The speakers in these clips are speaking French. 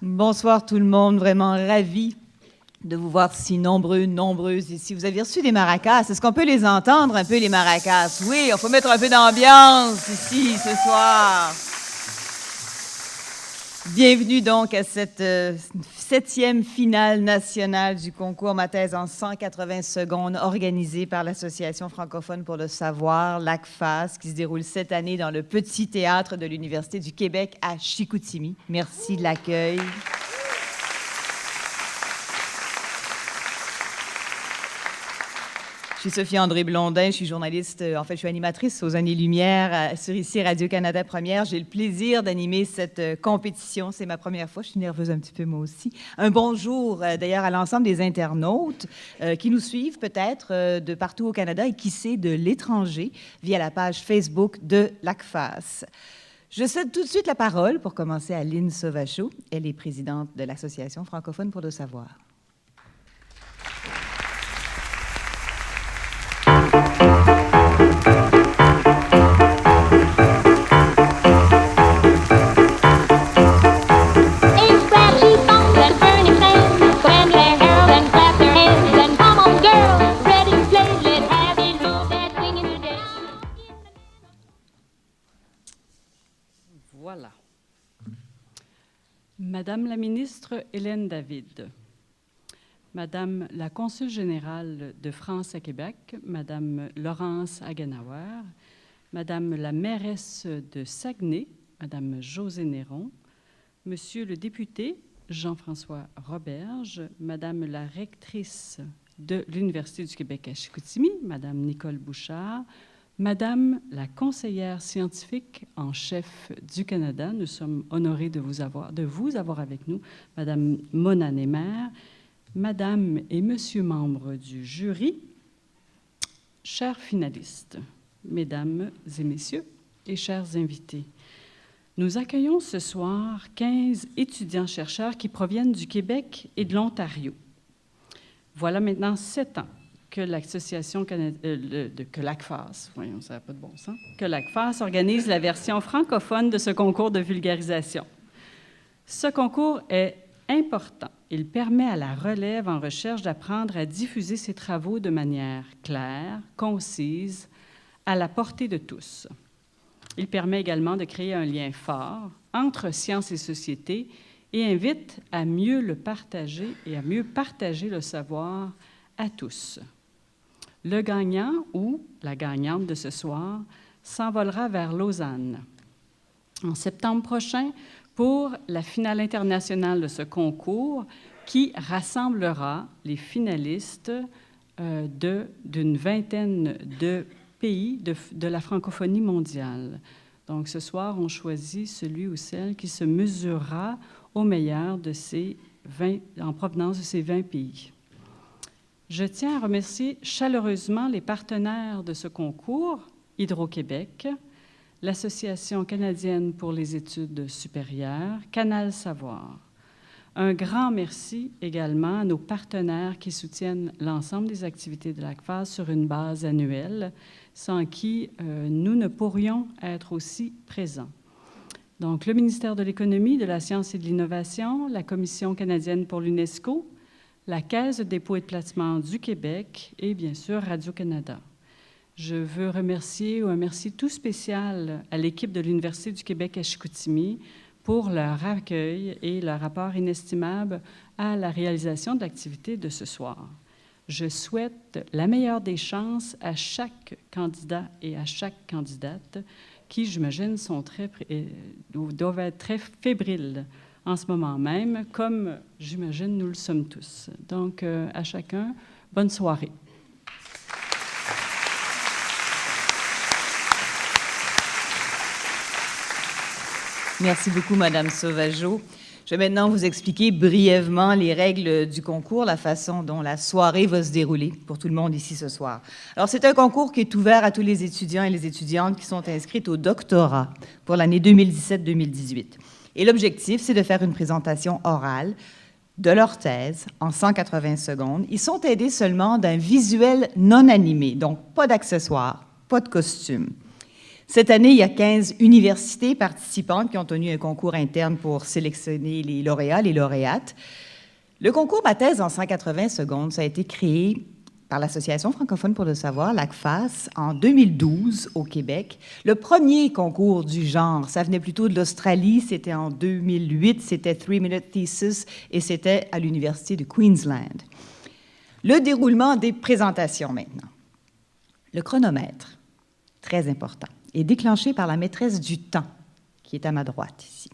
Bonsoir tout le monde, vraiment ravi de vous voir si nombreux, nombreuses ici. Vous avez reçu des maracas, est-ce qu'on peut les entendre un peu les maracas? Oui, on peut mettre un peu d'ambiance ici ce soir. Bienvenue donc à cette 7e finale nationale du concours Ma thèse en 180 secondes organisée par l'Association francophone pour le savoir, l'ACFAS, qui se déroule cette année dans le Petit Théâtre de l'Université du Québec à Chicoutimi. Merci de l'accueil. Je suis Sophie André Blondin, je suis journaliste, en fait, je suis animatrice aux Années-Lumière sur ici Radio-Canada Première. J'ai le plaisir d'animer cette compétition. C'est ma première fois, je suis nerveuse un petit peu moi aussi. Un bonjour d'ailleurs à l'ensemble des internautes qui nous suivent peut-être de partout au Canada et qui sait de l'étranger via la page Facebook de l'ACFAS. Je cède tout de suite la parole pour commencer à Lynn Sauvageau. Elle est présidente de l'Association francophone pour le savoir. Voilà. Madame la ministre Hélène David, Madame la consul générale de France à Québec, Madame Laurence Hagenauer, Madame la mairesse de Saguenay, Madame Josée Néron, Monsieur le député Jean-François Roberge, Madame la rectrice de l'Université du Québec à Chicoutimi, Madame Nicole Bouchard, Madame la conseillère scientifique en chef du Canada, nous sommes honorés de vous avoir avec nous, Madame Mona Némer, Madame et Monsieur membres du jury, chers finalistes, Mesdames et Messieurs et chers invités. Nous accueillons ce soir 15 étudiants-chercheurs qui proviennent du Québec et de l'Ontario. Voilà maintenant 7 ans que l'Association que l'ACFAS, voyons, ça n'a pas de bon sens, que l'ACFAS organise la version francophone de ce concours de vulgarisation. Ce concours est important. Il permet à la relève en recherche d'apprendre à diffuser ses travaux de manière claire, concise, à la portée de tous. Il permet également de créer un lien fort entre sciences et société et invite à mieux le partager et à mieux partager le savoir à tous. Le gagnant ou la gagnante de ce soir s'envolera vers Lausanne en septembre prochain pour la finale internationale de ce concours qui rassemblera les finalistes d'une vingtaine de pays de la francophonie mondiale. Donc ce soir, on choisit celui ou celle qui se mesurera au meilleur de en provenance de ces 20 pays. Je tiens à remercier chaleureusement les partenaires de ce concours, Hydro-Québec, l'Association canadienne pour les études supérieures, Canal Savoir. Un grand merci également à nos partenaires qui soutiennent l'ensemble des activités de l'ACFAS sur une base annuelle, sans qui nous ne pourrions être aussi présents. Donc, le ministère de l'Économie, de la Science et de l'Innovation, la Commission canadienne pour l'UNESCO, la Caisse de dépôt et de placement du Québec et, bien sûr, Radio-Canada. Je veux remercier un merci tout spécial à l'équipe de l'Université du Québec à Chicoutimi pour leur accueil et leur apport inestimable à la réalisation de l'activité de ce soir. Je souhaite la meilleure des chances à chaque candidat et à chaque candidate qui, j'imagine, doivent être très fébriles en ce moment même, comme, j'imagine, nous le sommes tous. Donc, à chacun, bonne soirée. Merci beaucoup, Madame Sauvageau. Je vais maintenant vous expliquer brièvement les règles du concours, la façon dont la soirée va se dérouler pour tout le monde ici ce soir. Alors, c'est un concours qui est ouvert à tous les étudiants et les étudiantes qui sont inscrits au doctorat pour l'année 2017-2018. Et l'objectif, c'est de faire une présentation orale de leur thèse en 180 secondes. Ils sont aidés seulement d'un visuel non animé, donc pas d'accessoires, pas de costume. Cette année, il y a 15 universités participantes qui ont tenu un concours interne pour sélectionner les lauréats, les lauréates. Le concours Ma thèse en 180 secondes, ça a été créé par l'Association francophone pour le savoir, l'ACFAS, en 2012 au Québec. Le premier concours du genre, ça venait plutôt de l'Australie, c'était en 2008, c'était 3-Minute Thesis et c'était à l'Université de Queensland. Le déroulement des présentations maintenant. Le chronomètre, très important, est déclenché par la maîtresse du temps, qui est à ma droite ici.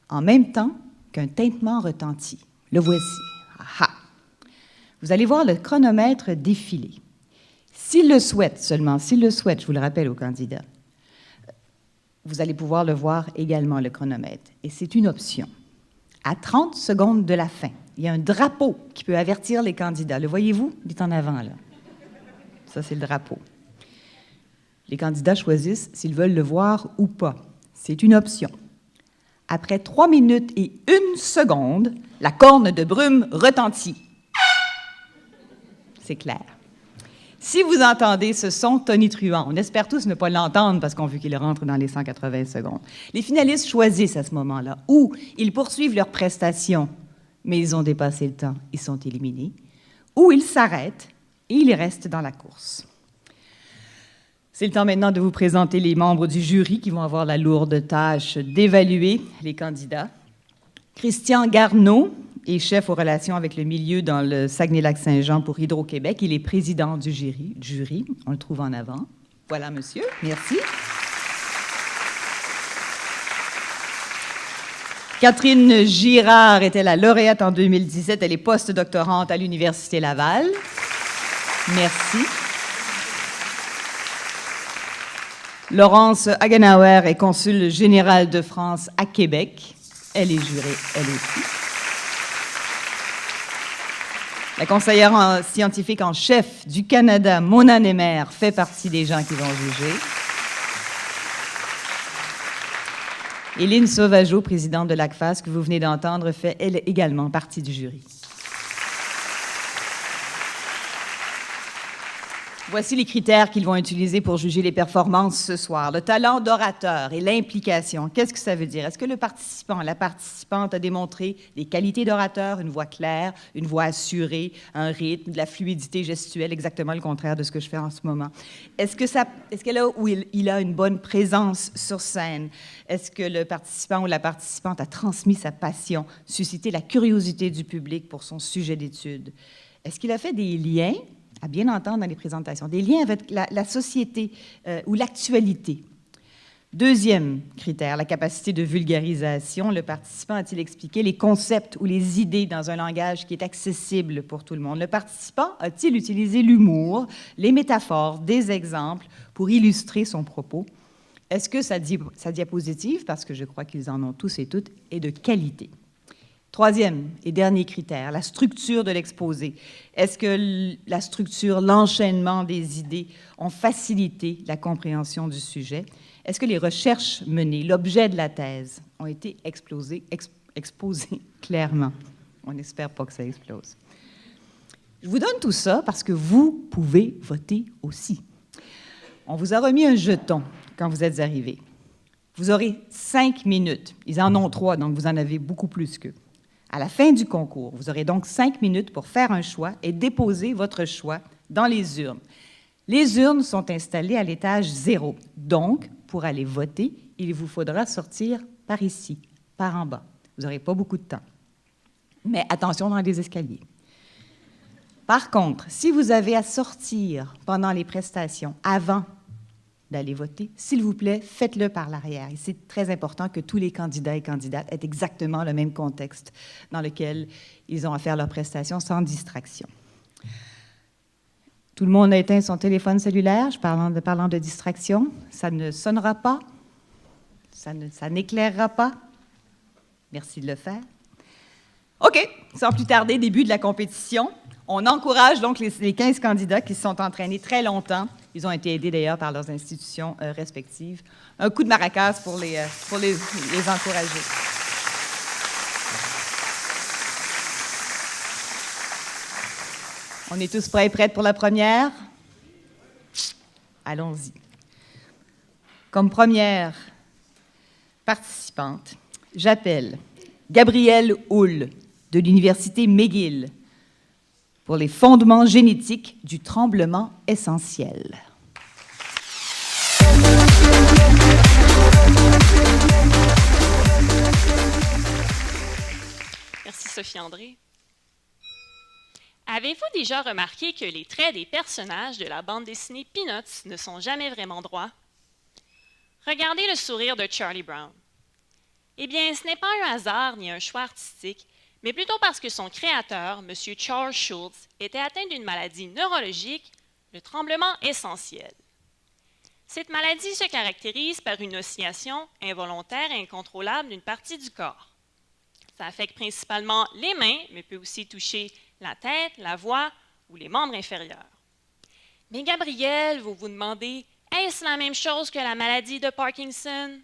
En même temps qu'un tintement retentit. Le voici. Aha! Vous allez voir le chronomètre défiler. S'il le souhaite, seulement s'il le souhaite, je vous le rappelle aux candidats, vous allez pouvoir le voir également, le chronomètre. Et c'est une option. À 30 secondes de la fin, il y a un drapeau qui peut avertir les candidats. Le voyez-vous? Il est en avant, là. Ça, c'est le drapeau. Les candidats choisissent s'ils veulent le voir ou pas. C'est une option. Après 3 minutes et 1 seconde, la corne de brume retentit. C'est clair. Si vous entendez ce son tonitruant, on espère tous ne pas l'entendre parce qu'on veut qu'il rentre dans les 180 secondes. Les finalistes choisissent à ce moment-là ou ils poursuivent leur prestation, mais ils ont dépassé le temps, ils sont éliminés, ou ils s'arrêtent et ils restent dans la course. C'est le temps maintenant de vous présenter les membres du jury qui vont avoir la lourde tâche d'évaluer les candidats. Christian Garneau est chef aux relations avec le milieu dans le Saguenay-Lac-Saint-Jean pour Hydro-Québec. Il est président du jury. On le trouve en avant. Voilà, monsieur. Merci. Catherine Girard était la lauréate en 2017. Elle est post-doctorante à l'Université Laval. Merci. Laurence Hagenauer est consul général de France à Québec. Elle est jurée, elle aussi. La conseillère scientifique en chef du Canada, Mona Nemer, fait partie des gens qui vont juger. Éline Sauvageau, présidente de l'ACFAS, que vous venez d'entendre, fait elle également partie du jury. Voici les critères qu'ils vont utiliser pour juger les performances ce soir. Le talent d'orateur et l'implication. Qu'est-ce que ça veut dire? Est-ce que le participant, la participante a démontré des qualités d'orateur, une voix claire, une voix assurée, un rythme, de la fluidité gestuelle, exactement le contraire de ce que je fais en ce moment? Est-ce que là où il a une bonne présence sur scène? Est-ce que le participant ou la participante a transmis sa passion, suscité la curiosité du public pour son sujet d'étude? Est-ce qu'il a fait des liens, à bien entendre dans les présentations, des liens avec la société ou l'actualité? Deuxième critère, la capacité de vulgarisation. Le participant a-t-il expliqué les concepts ou les idées dans un langage qui est accessible pour tout le monde? Le participant a-t-il utilisé l'humour, les métaphores, des exemples pour illustrer son propos? Est-ce que sa diapositive, parce que je crois qu'ils en ont tous et toutes, est de qualité? Troisième et dernier critère, la structure de l'exposé. Est-ce que la structure, l'enchaînement des idées ont facilité la compréhension du sujet? Est-ce que les recherches menées, l'objet de la thèse, ont été exposées clairement? On n'espère pas que ça explose. Je vous donne tout ça parce que vous pouvez voter aussi. On vous a remis un jeton quand vous êtes arrivés. Vous aurez 5 minutes. Ils en ont 3, donc vous en avez beaucoup plus qu'eux. À la fin du concours, vous aurez donc 5 minutes pour faire un choix et déposer votre choix dans les urnes. Les urnes sont installées à l'étage 0. Donc, pour aller voter, il vous faudra sortir par ici, par en bas. Vous n'aurez pas beaucoup de temps. Mais attention dans les escaliers. Par contre, si vous avez à sortir pendant les prestations, avant d'aller voter, s'il vous plaît, faites-le par l'arrière. Et c'est très important que tous les candidats et candidates aient exactement le même contexte dans lequel ils ont à faire leurs prestations sans distraction. Tout le monde a éteint son téléphone cellulaire, parlant de distraction. Ça ne sonnera pas, ça n'éclairera pas. Merci de le faire. OK, sans plus tarder, début de la compétition. On encourage donc les 15 candidats qui se sont entraînés très longtemps. Ils ont été aidés d'ailleurs par leurs institutions respectives. Un coup de maracas pour les encourager. On est tous prêts et prêtes pour la première? Allons-y. Comme première participante, j'appelle Gabrielle Hull de l'Université McGill pour les fondements génétiques du tremblement essentiel. Merci Sophie-André. Avez-vous déjà remarqué que les traits des personnages de la bande dessinée Peanuts ne sont jamais vraiment droits? Regardez le sourire de Charlie Brown. Eh bien, ce n'est pas un hasard ni un choix artistique, mais plutôt parce que son créateur, M. Charles Schulz, était atteint d'une maladie neurologique, le tremblement essentiel. Cette maladie se caractérise par une oscillation involontaire et incontrôlable d'une partie du corps. Ça affecte principalement les mains, mais peut aussi toucher la tête, la voix ou les membres inférieurs. Mais Gabrielle, vous vous demandez, est-ce la même chose que la maladie de Parkinson?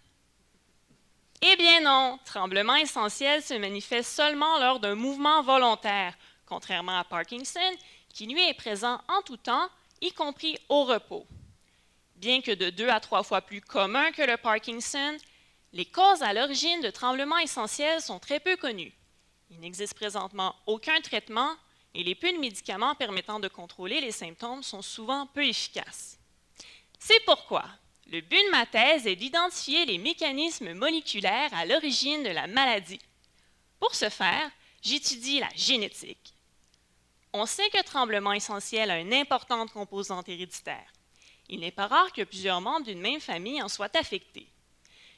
Eh bien non, tremblement essentiel se manifeste seulement lors d'un mouvement volontaire, contrairement à Parkinson, qui lui est présent en tout temps, y compris au repos. Bien que de 2 à 3 fois plus commun que le Parkinson, les causes à l'origine de tremblements essentiels sont très peu connues. Il n'existe présentement aucun traitement et les peu de médicaments permettant de contrôler les symptômes sont souvent peu efficaces. C'est pourquoi le but de ma thèse est d'identifier les mécanismes moléculaires à l'origine de la maladie. Pour ce faire, j'étudie la génétique. On sait que le tremblement essentiel a une importante composante héréditaire. Il n'est pas rare que plusieurs membres d'une même famille en soient affectés.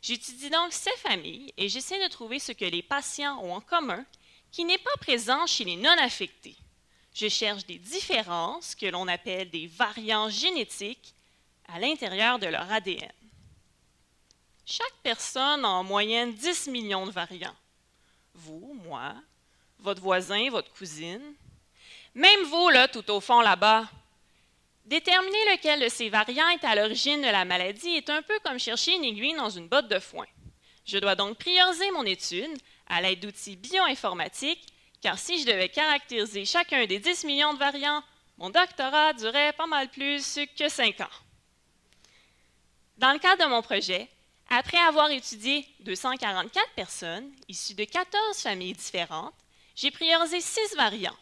J'étudie donc ces familles et j'essaie de trouver ce que les patients ont en commun qui n'est pas présent chez les non-affectés. Je cherche des différences que l'on appelle des variants génétiques à l'intérieur de leur ADN. Chaque personne a en moyenne 10 millions de variants. Vous, moi, votre voisin, votre cousine, même vous, là, tout au fond là-bas. Déterminer lequel de ces variants est à l'origine de la maladie est un peu comme chercher une aiguille dans une botte de foin. Je dois donc prioriser mon étude à l'aide d'outils bioinformatiques, car si je devais caractériser chacun des 10 millions de variants, mon doctorat durait pas mal plus que 5 ans. Dans le cadre de mon projet, après avoir étudié 244 personnes issues de 14 familles différentes, j'ai priorisé 6 variants.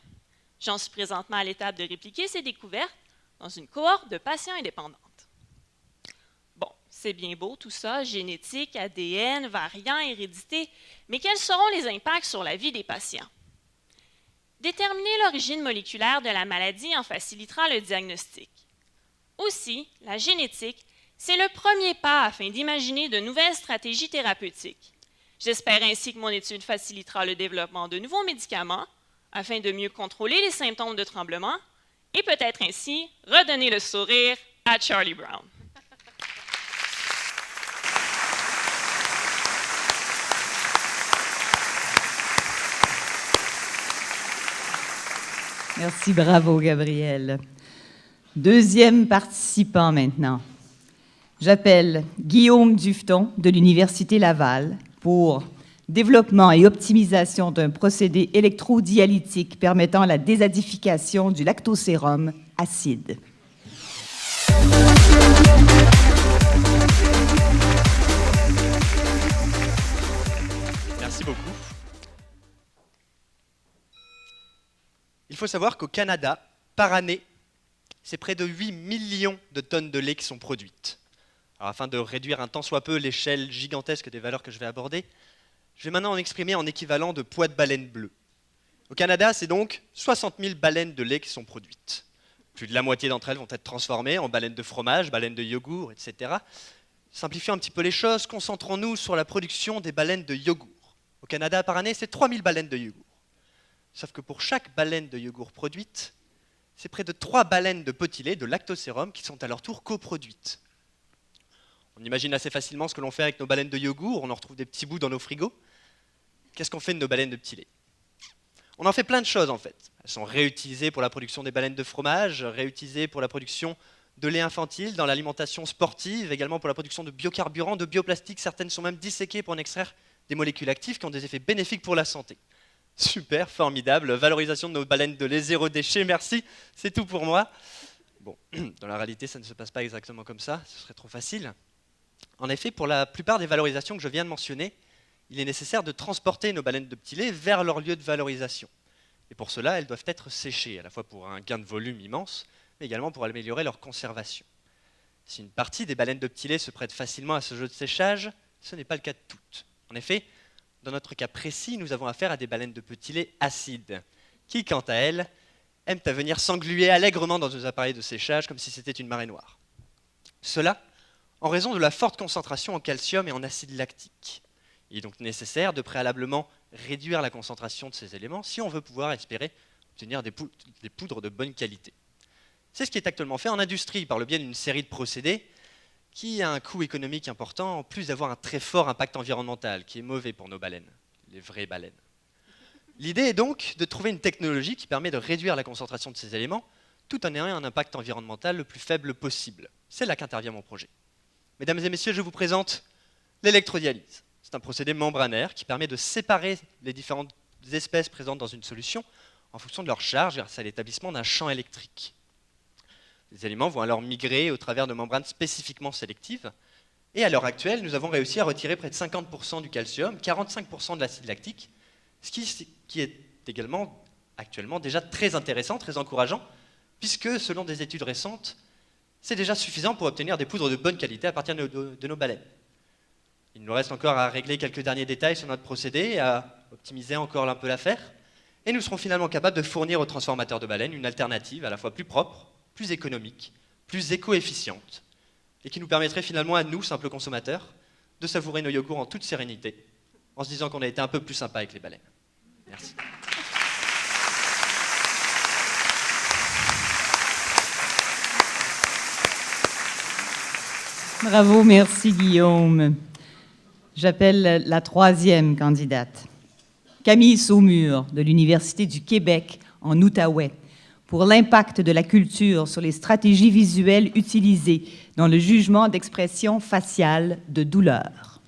J'en suis présentement à l'étape de répliquer ces découvertes dans une cohorte de patients indépendantes. Bon, c'est bien beau tout ça, génétique, ADN, variants, hérédité, mais quels seront les impacts sur la vie des patients? Déterminer l'origine moléculaire de la maladie en facilitera le diagnostic. Aussi, la génétique, c'est le premier pas afin d'imaginer de nouvelles stratégies thérapeutiques. J'espère ainsi que mon étude facilitera le développement de nouveaux médicaments afin de mieux contrôler les symptômes de tremblement et peut-être ainsi redonner le sourire à Charlie Brown. Merci, bravo Gabrielle. Deuxième participant maintenant. J'appelle Guillaume Dufton de l'Université Laval pour développement et optimisation d'un procédé électrodialytique permettant la désadification du lactosérum acide. Merci beaucoup. Il faut savoir qu'au Canada, par année, c'est près de 8 millions de tonnes de lait qui sont produites. Alors, afin de réduire un tant soit peu l'échelle gigantesque des valeurs que je vais aborder, je vais maintenant en exprimer en équivalent de poids de baleine bleue. Au Canada, c'est donc 60 000 baleines de lait qui sont produites. Plus de la moitié d'entre elles vont être transformées en baleines de fromage, baleines de yogourt, etc. Simplifions un petit peu les choses, concentrons-nous sur la production des baleines de yogourt. Au Canada, par année, c'est 3 000 baleines de yogourt. Sauf que pour chaque baleine de yogourt produite, c'est près de 3 baleines de petit lait, de lactosérum, qui sont à leur tour coproduites. On imagine assez facilement ce que l'on fait avec nos baleines de yogourt, on en retrouve des petits bouts dans nos frigos. Qu'est-ce qu'on fait de nos baleines de petit lait? On en fait plein de choses en fait. Elles sont réutilisées pour la production des baleines de fromage, réutilisées pour la production de lait infantile, dans l'alimentation sportive, également pour la production de biocarburants, de bioplastiques. Certaines sont même disséquées pour en extraire des molécules actives qui ont des effets bénéfiques pour la santé. Super, formidable, valorisation de nos baleines de lait, 0 déchet, merci, c'est tout pour moi. Bon, dans la réalité, ça ne se passe pas exactement comme ça, ce serait trop facile. En effet, pour la plupart des valorisations que je viens de mentionner, il est nécessaire de transporter nos baleines de petits laits vers leur lieu de valorisation. Et pour cela, elles doivent être séchées, à la fois pour un gain de volume immense, mais également pour améliorer leur conservation. Si une partie des baleines de petits laits se prête facilement à ce jeu de séchage, ce n'est pas le cas de toutes. En effet, dans notre cas précis, nous avons affaire à des baleines de petits laits acides, qui, quant à elles, aiment à venir s'engluer allègrement dans nos appareils de séchage comme si c'était une marée noire. Cela en raison de la forte concentration en calcium et en acide lactique. Il est donc nécessaire de préalablement réduire la concentration de ces éléments si on veut pouvoir espérer obtenir des poudres de bonne qualité. C'est ce qui est actuellement fait en industrie par le biais d'une série de procédés qui a un coût économique important, en plus d'avoir un très fort impact environnemental, qui est mauvais pour nos baleines, les vraies baleines. L'idée est donc de trouver une technologie qui permet de réduire la concentration de ces éléments, tout en ayant un impact environnemental le plus faible possible. C'est là qu'intervient mon projet. Mesdames et messieurs, je vous présente l'électrodialyse. C'est un procédé membranaire qui permet de séparer les différentes espèces présentes dans une solution en fonction de leur charge grâce à l'établissement d'un champ électrique. Les éléments vont alors migrer au travers de membranes spécifiquement sélectives. Et à l'heure actuelle, nous avons réussi à retirer près de 50% du calcium, 45% de l'acide lactique, ce qui est également actuellement déjà très intéressant, très encourageant, puisque selon des études récentes, c'est déjà suffisant pour obtenir des poudres de bonne qualité à partir de nos baleines. Il nous reste encore à régler quelques derniers détails sur notre procédé et à optimiser encore un peu l'affaire. Et nous serons finalement capables de fournir aux transformateurs de baleines une alternative à la fois plus propre, plus économique, plus éco-efficiente, et qui nous permettrait finalement à nous, simples consommateurs, de savourer nos yogourts en toute sérénité, en se disant qu'on a été un peu plus sympa avec les baleines. Merci. Bravo, merci Guillaume. J'appelle la troisième candidate, Camille Saumur, de l'Université du Québec en Outaouais, pour l'impact de la culture sur les stratégies visuelles utilisées dans le jugement d'expression faciale de douleur.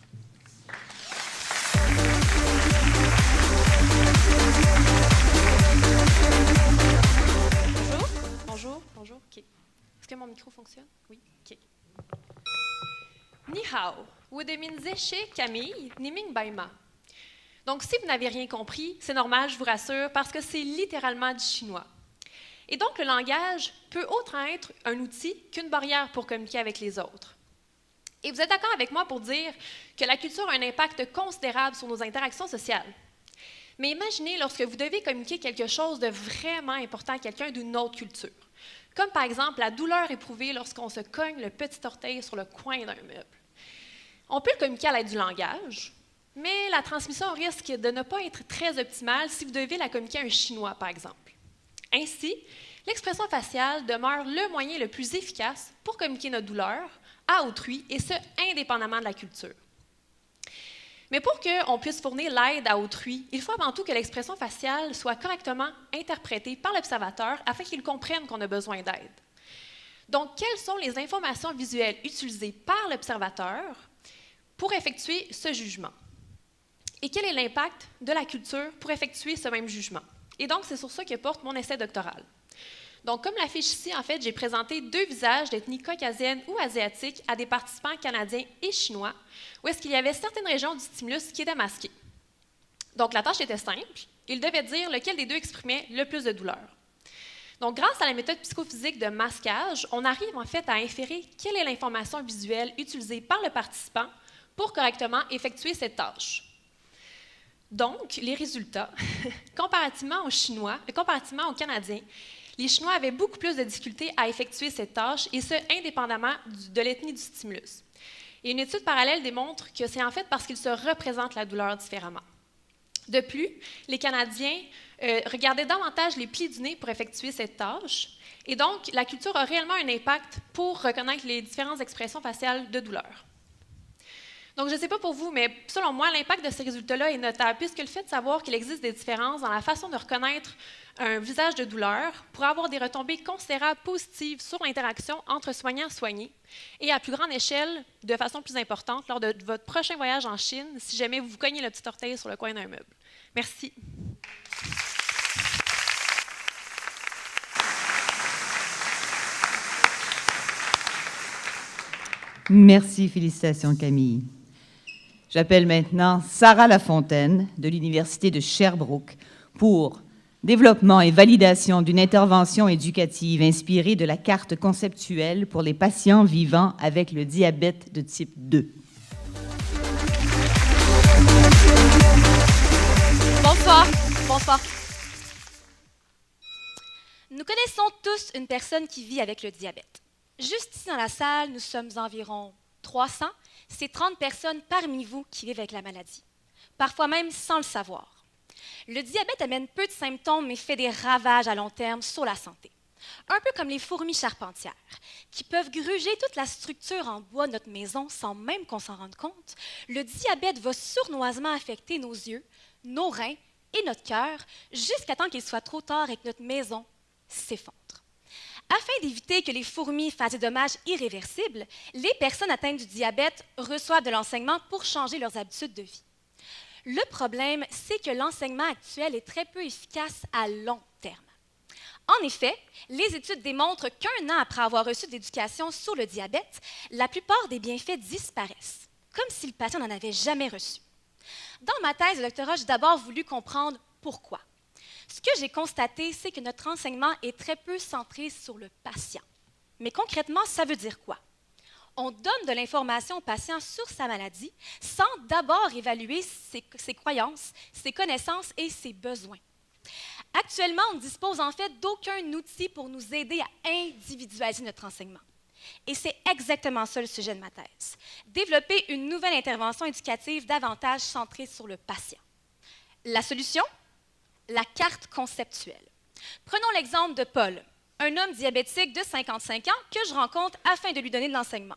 Bonjour. OK. Est-ce que mon micro fonctionne? Oui, OK. Ni hao, Wudeminzeche Camille, Niming Baima. Donc, si vous n'avez rien compris, c'est normal, je vous rassure, parce que c'est littéralement du chinois. Et donc, le langage peut autant être un outil qu'une barrière pour communiquer avec les autres. Et vous êtes d'accord avec moi pour dire que la culture a un impact considérable sur nos interactions sociales. Mais imaginez lorsque vous devez communiquer quelque chose de vraiment important à quelqu'un d'une autre culture, comme par exemple la douleur éprouvée lorsqu'on se cogne le petit orteil sur le coin d'un meuble. On peut le communiquer à l'aide du langage, mais la transmission risque de ne pas être très optimale si vous devez la communiquer à un Chinois, par exemple. Ainsi, l'expression faciale demeure le moyen le plus efficace pour communiquer notre douleur à autrui, et ce, indépendamment de la culture. Mais pour qu'on puisse fournir l'aide à autrui, il faut avant tout que l'expression faciale soit correctement interprétée par l'observateur afin qu'il comprenne qu'on a besoin d'aide. Donc, quelles sont les informations visuelles utilisées par l'observateur pour effectuer ce jugement? Et quel est l'impact de la culture pour effectuer ce même jugement? Et donc, c'est sur ça que porte mon essai doctoral. Donc, comme l'affiche ici, en fait, j'ai présenté 2 visages d'ethnie caucasienne ou asiatique à des participants canadiens et chinois, où est-ce qu'il y avait certaines régions du stimulus qui étaient masquées. Donc, la tâche était simple. Ils devaient dire lequel des deux exprimait le plus de douleur. Donc, grâce à la méthode psychophysique de masquage, on arrive en fait à inférer quelle est l'information visuelle utilisée par le participant pour correctement effectuer cette tâche. Donc, les résultats, comparativement aux Canadiens, les Chinois avaient beaucoup plus de difficultés à effectuer cette tâche, et ce, indépendamment de l'ethnie du stimulus. Et une étude parallèle démontre que c'est en fait parce qu'ils se représentent la douleur différemment. De plus, les Canadiens regardaient davantage les plis du nez pour effectuer cette tâche, et donc la culture a réellement un impact pour reconnaître les différentes expressions faciales de douleur. Donc, je ne sais pas pour vous, mais selon moi, l'impact de ces résultats-là est notable, puisque le fait de savoir qu'il existe des différences dans la façon de reconnaître un visage de douleur pourrait avoir des retombées considérables positives sur l'interaction entre soignants-soignés, et à plus grande échelle, de façon plus importante, lors de votre prochain voyage en Chine, si jamais vous vous cognez le petit orteil sur le coin d'un meuble. Merci. Merci, félicitations Camille. J'appelle maintenant Sarah Lafontaine de l'Université de Sherbrooke pour développement et validation d'une intervention éducative inspirée de la carte conceptuelle pour les patients vivant avec le diabète de type 2. Bonsoir. Bonsoir. Nous connaissons tous une personne qui vit avec le diabète. Juste ici dans la salle, nous sommes environ 300. C'est 30 personnes parmi vous qui vivent avec la maladie, parfois même sans le savoir. Le diabète amène peu de symptômes mais fait des ravages à long terme sur la santé. Un peu comme les fourmis charpentières, qui peuvent gruger toute la structure en bois de notre maison sans même qu'on s'en rende compte, le diabète va sournoisement affecter nos yeux, nos reins et notre cœur jusqu'à temps qu'il soit trop tard et que notre maison s'effondre. Afin d'éviter que les fourmis fassent des dommages irréversibles, les personnes atteintes du diabète reçoivent de l'enseignement pour changer leurs habitudes de vie. Le problème, c'est que l'enseignement actuel est très peu efficace à long terme. En effet, les études démontrent qu'un an après avoir reçu de l'éducation sur le diabète, la plupart des bienfaits disparaissent, comme si le patient n'en avait jamais reçu. Dans ma thèse de doctorat, j'ai d'abord voulu comprendre pourquoi. Ce que j'ai constaté, c'est que notre enseignement est très peu centré sur le patient. Mais concrètement, ça veut dire quoi? On donne de l'information au patient sur sa maladie sans d'abord évaluer ses croyances, ses connaissances et ses besoins. Actuellement, on ne dispose en fait d'aucun outil pour nous aider à individualiser notre enseignement. Et c'est exactement ça le sujet de ma thèse. Développer une nouvelle intervention éducative davantage centrée sur le patient. La solution? La carte conceptuelle. Prenons l'exemple de Paul, un homme diabétique de 55 ans que je rencontre afin de lui donner de l'enseignement.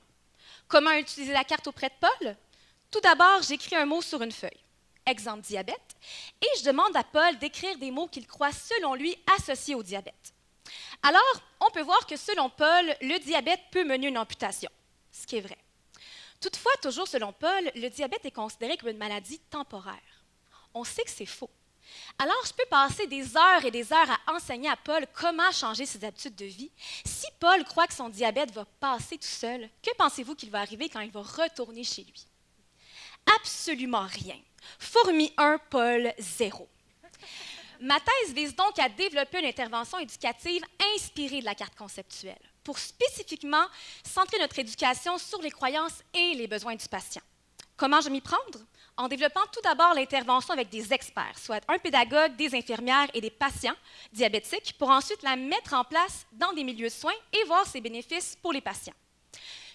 Comment utiliser la carte auprès de Paul? Tout d'abord, j'écris un mot sur une feuille. Exemple diabète, et je demande à Paul d'écrire des mots qu'il croit, selon lui, associés au diabète. Alors, on peut voir que selon Paul, le diabète peut mener une amputation, ce qui est vrai. Toutefois, toujours selon Paul, le diabète est considéré comme une maladie temporaire. On sait que c'est faux. Alors, je peux passer des heures et des heures à enseigner à Paul comment changer ses habitudes de vie. Si Paul croit que son diabète va passer tout seul, que pensez-vous qu'il va arriver quand il va retourner chez lui? Absolument rien. Fourmi 1, Paul 0. Ma thèse vise donc à développer une intervention éducative inspirée de la carte conceptuelle pour spécifiquement centrer notre éducation sur les croyances et les besoins du patient. Comment je m'y prendre? En développant tout d'abord l'intervention avec des experts, soit un pédagogue, des infirmières et des patients diabétiques, pour ensuite la mettre en place dans des milieux de soins et voir ses bénéfices pour les patients.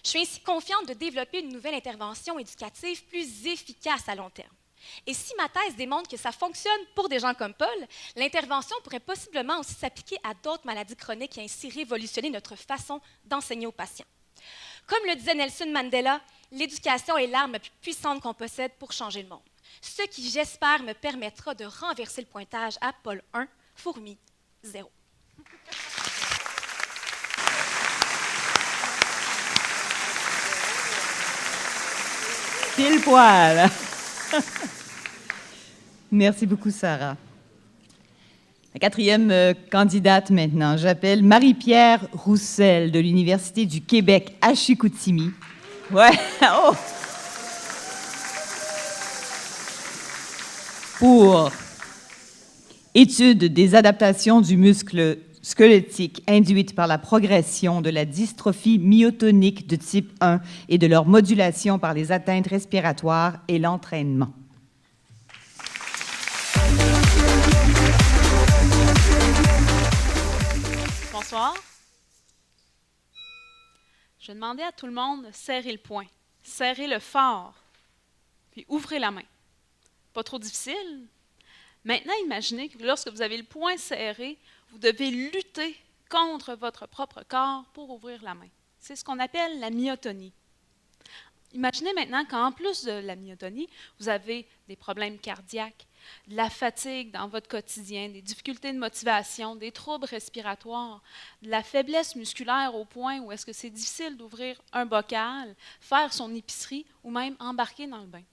Je suis ainsi confiante de développer une nouvelle intervention éducative plus efficace à long terme. Et si ma thèse démontre que ça fonctionne pour des gens comme Paul, l'intervention pourrait possiblement aussi s'appliquer à d'autres maladies chroniques et ainsi révolutionner notre façon d'enseigner aux patients. Comme le disait Nelson Mandela, l'éducation est l'arme la plus puissante qu'on possède pour changer le monde. Ce qui, j'espère, me permettra de renverser le pointage à Paul 1, Fourmi 0. Pile poil! Merci beaucoup, Sarah. La quatrième candidate maintenant, j'appelle Marie-Pierre Roussel de l'Université du Québec à Chicoutimi. Ouais, oh! Pour étude des adaptations du muscle squelettique induites par la progression de la dystrophie myotonique de type 1 et de leur modulation par les atteintes respiratoires et l'entraînement. Bonsoir. Je demandais à tout le monde de serrer le poing, serrer-le fort, puis ouvrez la main. Pas trop difficile? Maintenant, imaginez que lorsque vous avez le poing serré, vous devez lutter contre votre propre corps pour ouvrir la main. C'est ce qu'on appelle la myotonie. Imaginez maintenant qu'en plus de la myotonie, vous avez des problèmes cardiaques, de la fatigue dans votre quotidien, des difficultés de motivation, des troubles respiratoires, de la faiblesse musculaire au point où est-ce que c'est difficile d'ouvrir un bocal, faire son épicerie ou même embarquer dans le bain.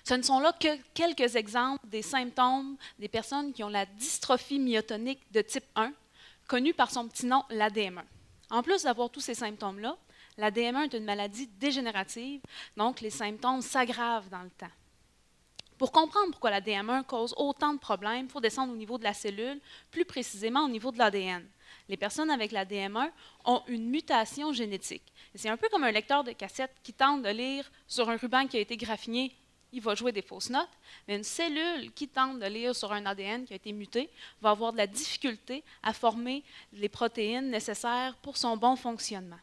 Ce ne sont là que quelques exemples des symptômes des personnes qui ont la dystrophie myotonique de type 1, connue par son petit nom, l'ADM1. En plus d'avoir tous ces symptômes-là, La DM1 est une maladie dégénérative, donc les symptômes s'aggravent dans le temps. Pour comprendre pourquoi la DM1 cause autant de problèmes, il faut descendre au niveau de la cellule, plus précisément au niveau de l'ADN. Les personnes avec la DM1 ont une mutation génétique. C'est un peu comme un lecteur de cassette qui tente de lire sur un ruban qui a été graffiné, il va jouer des fausses notes, mais une cellule qui tente de lire sur un ADN qui a été muté va avoir de la difficulté à former les protéines nécessaires pour son bon fonctionnement.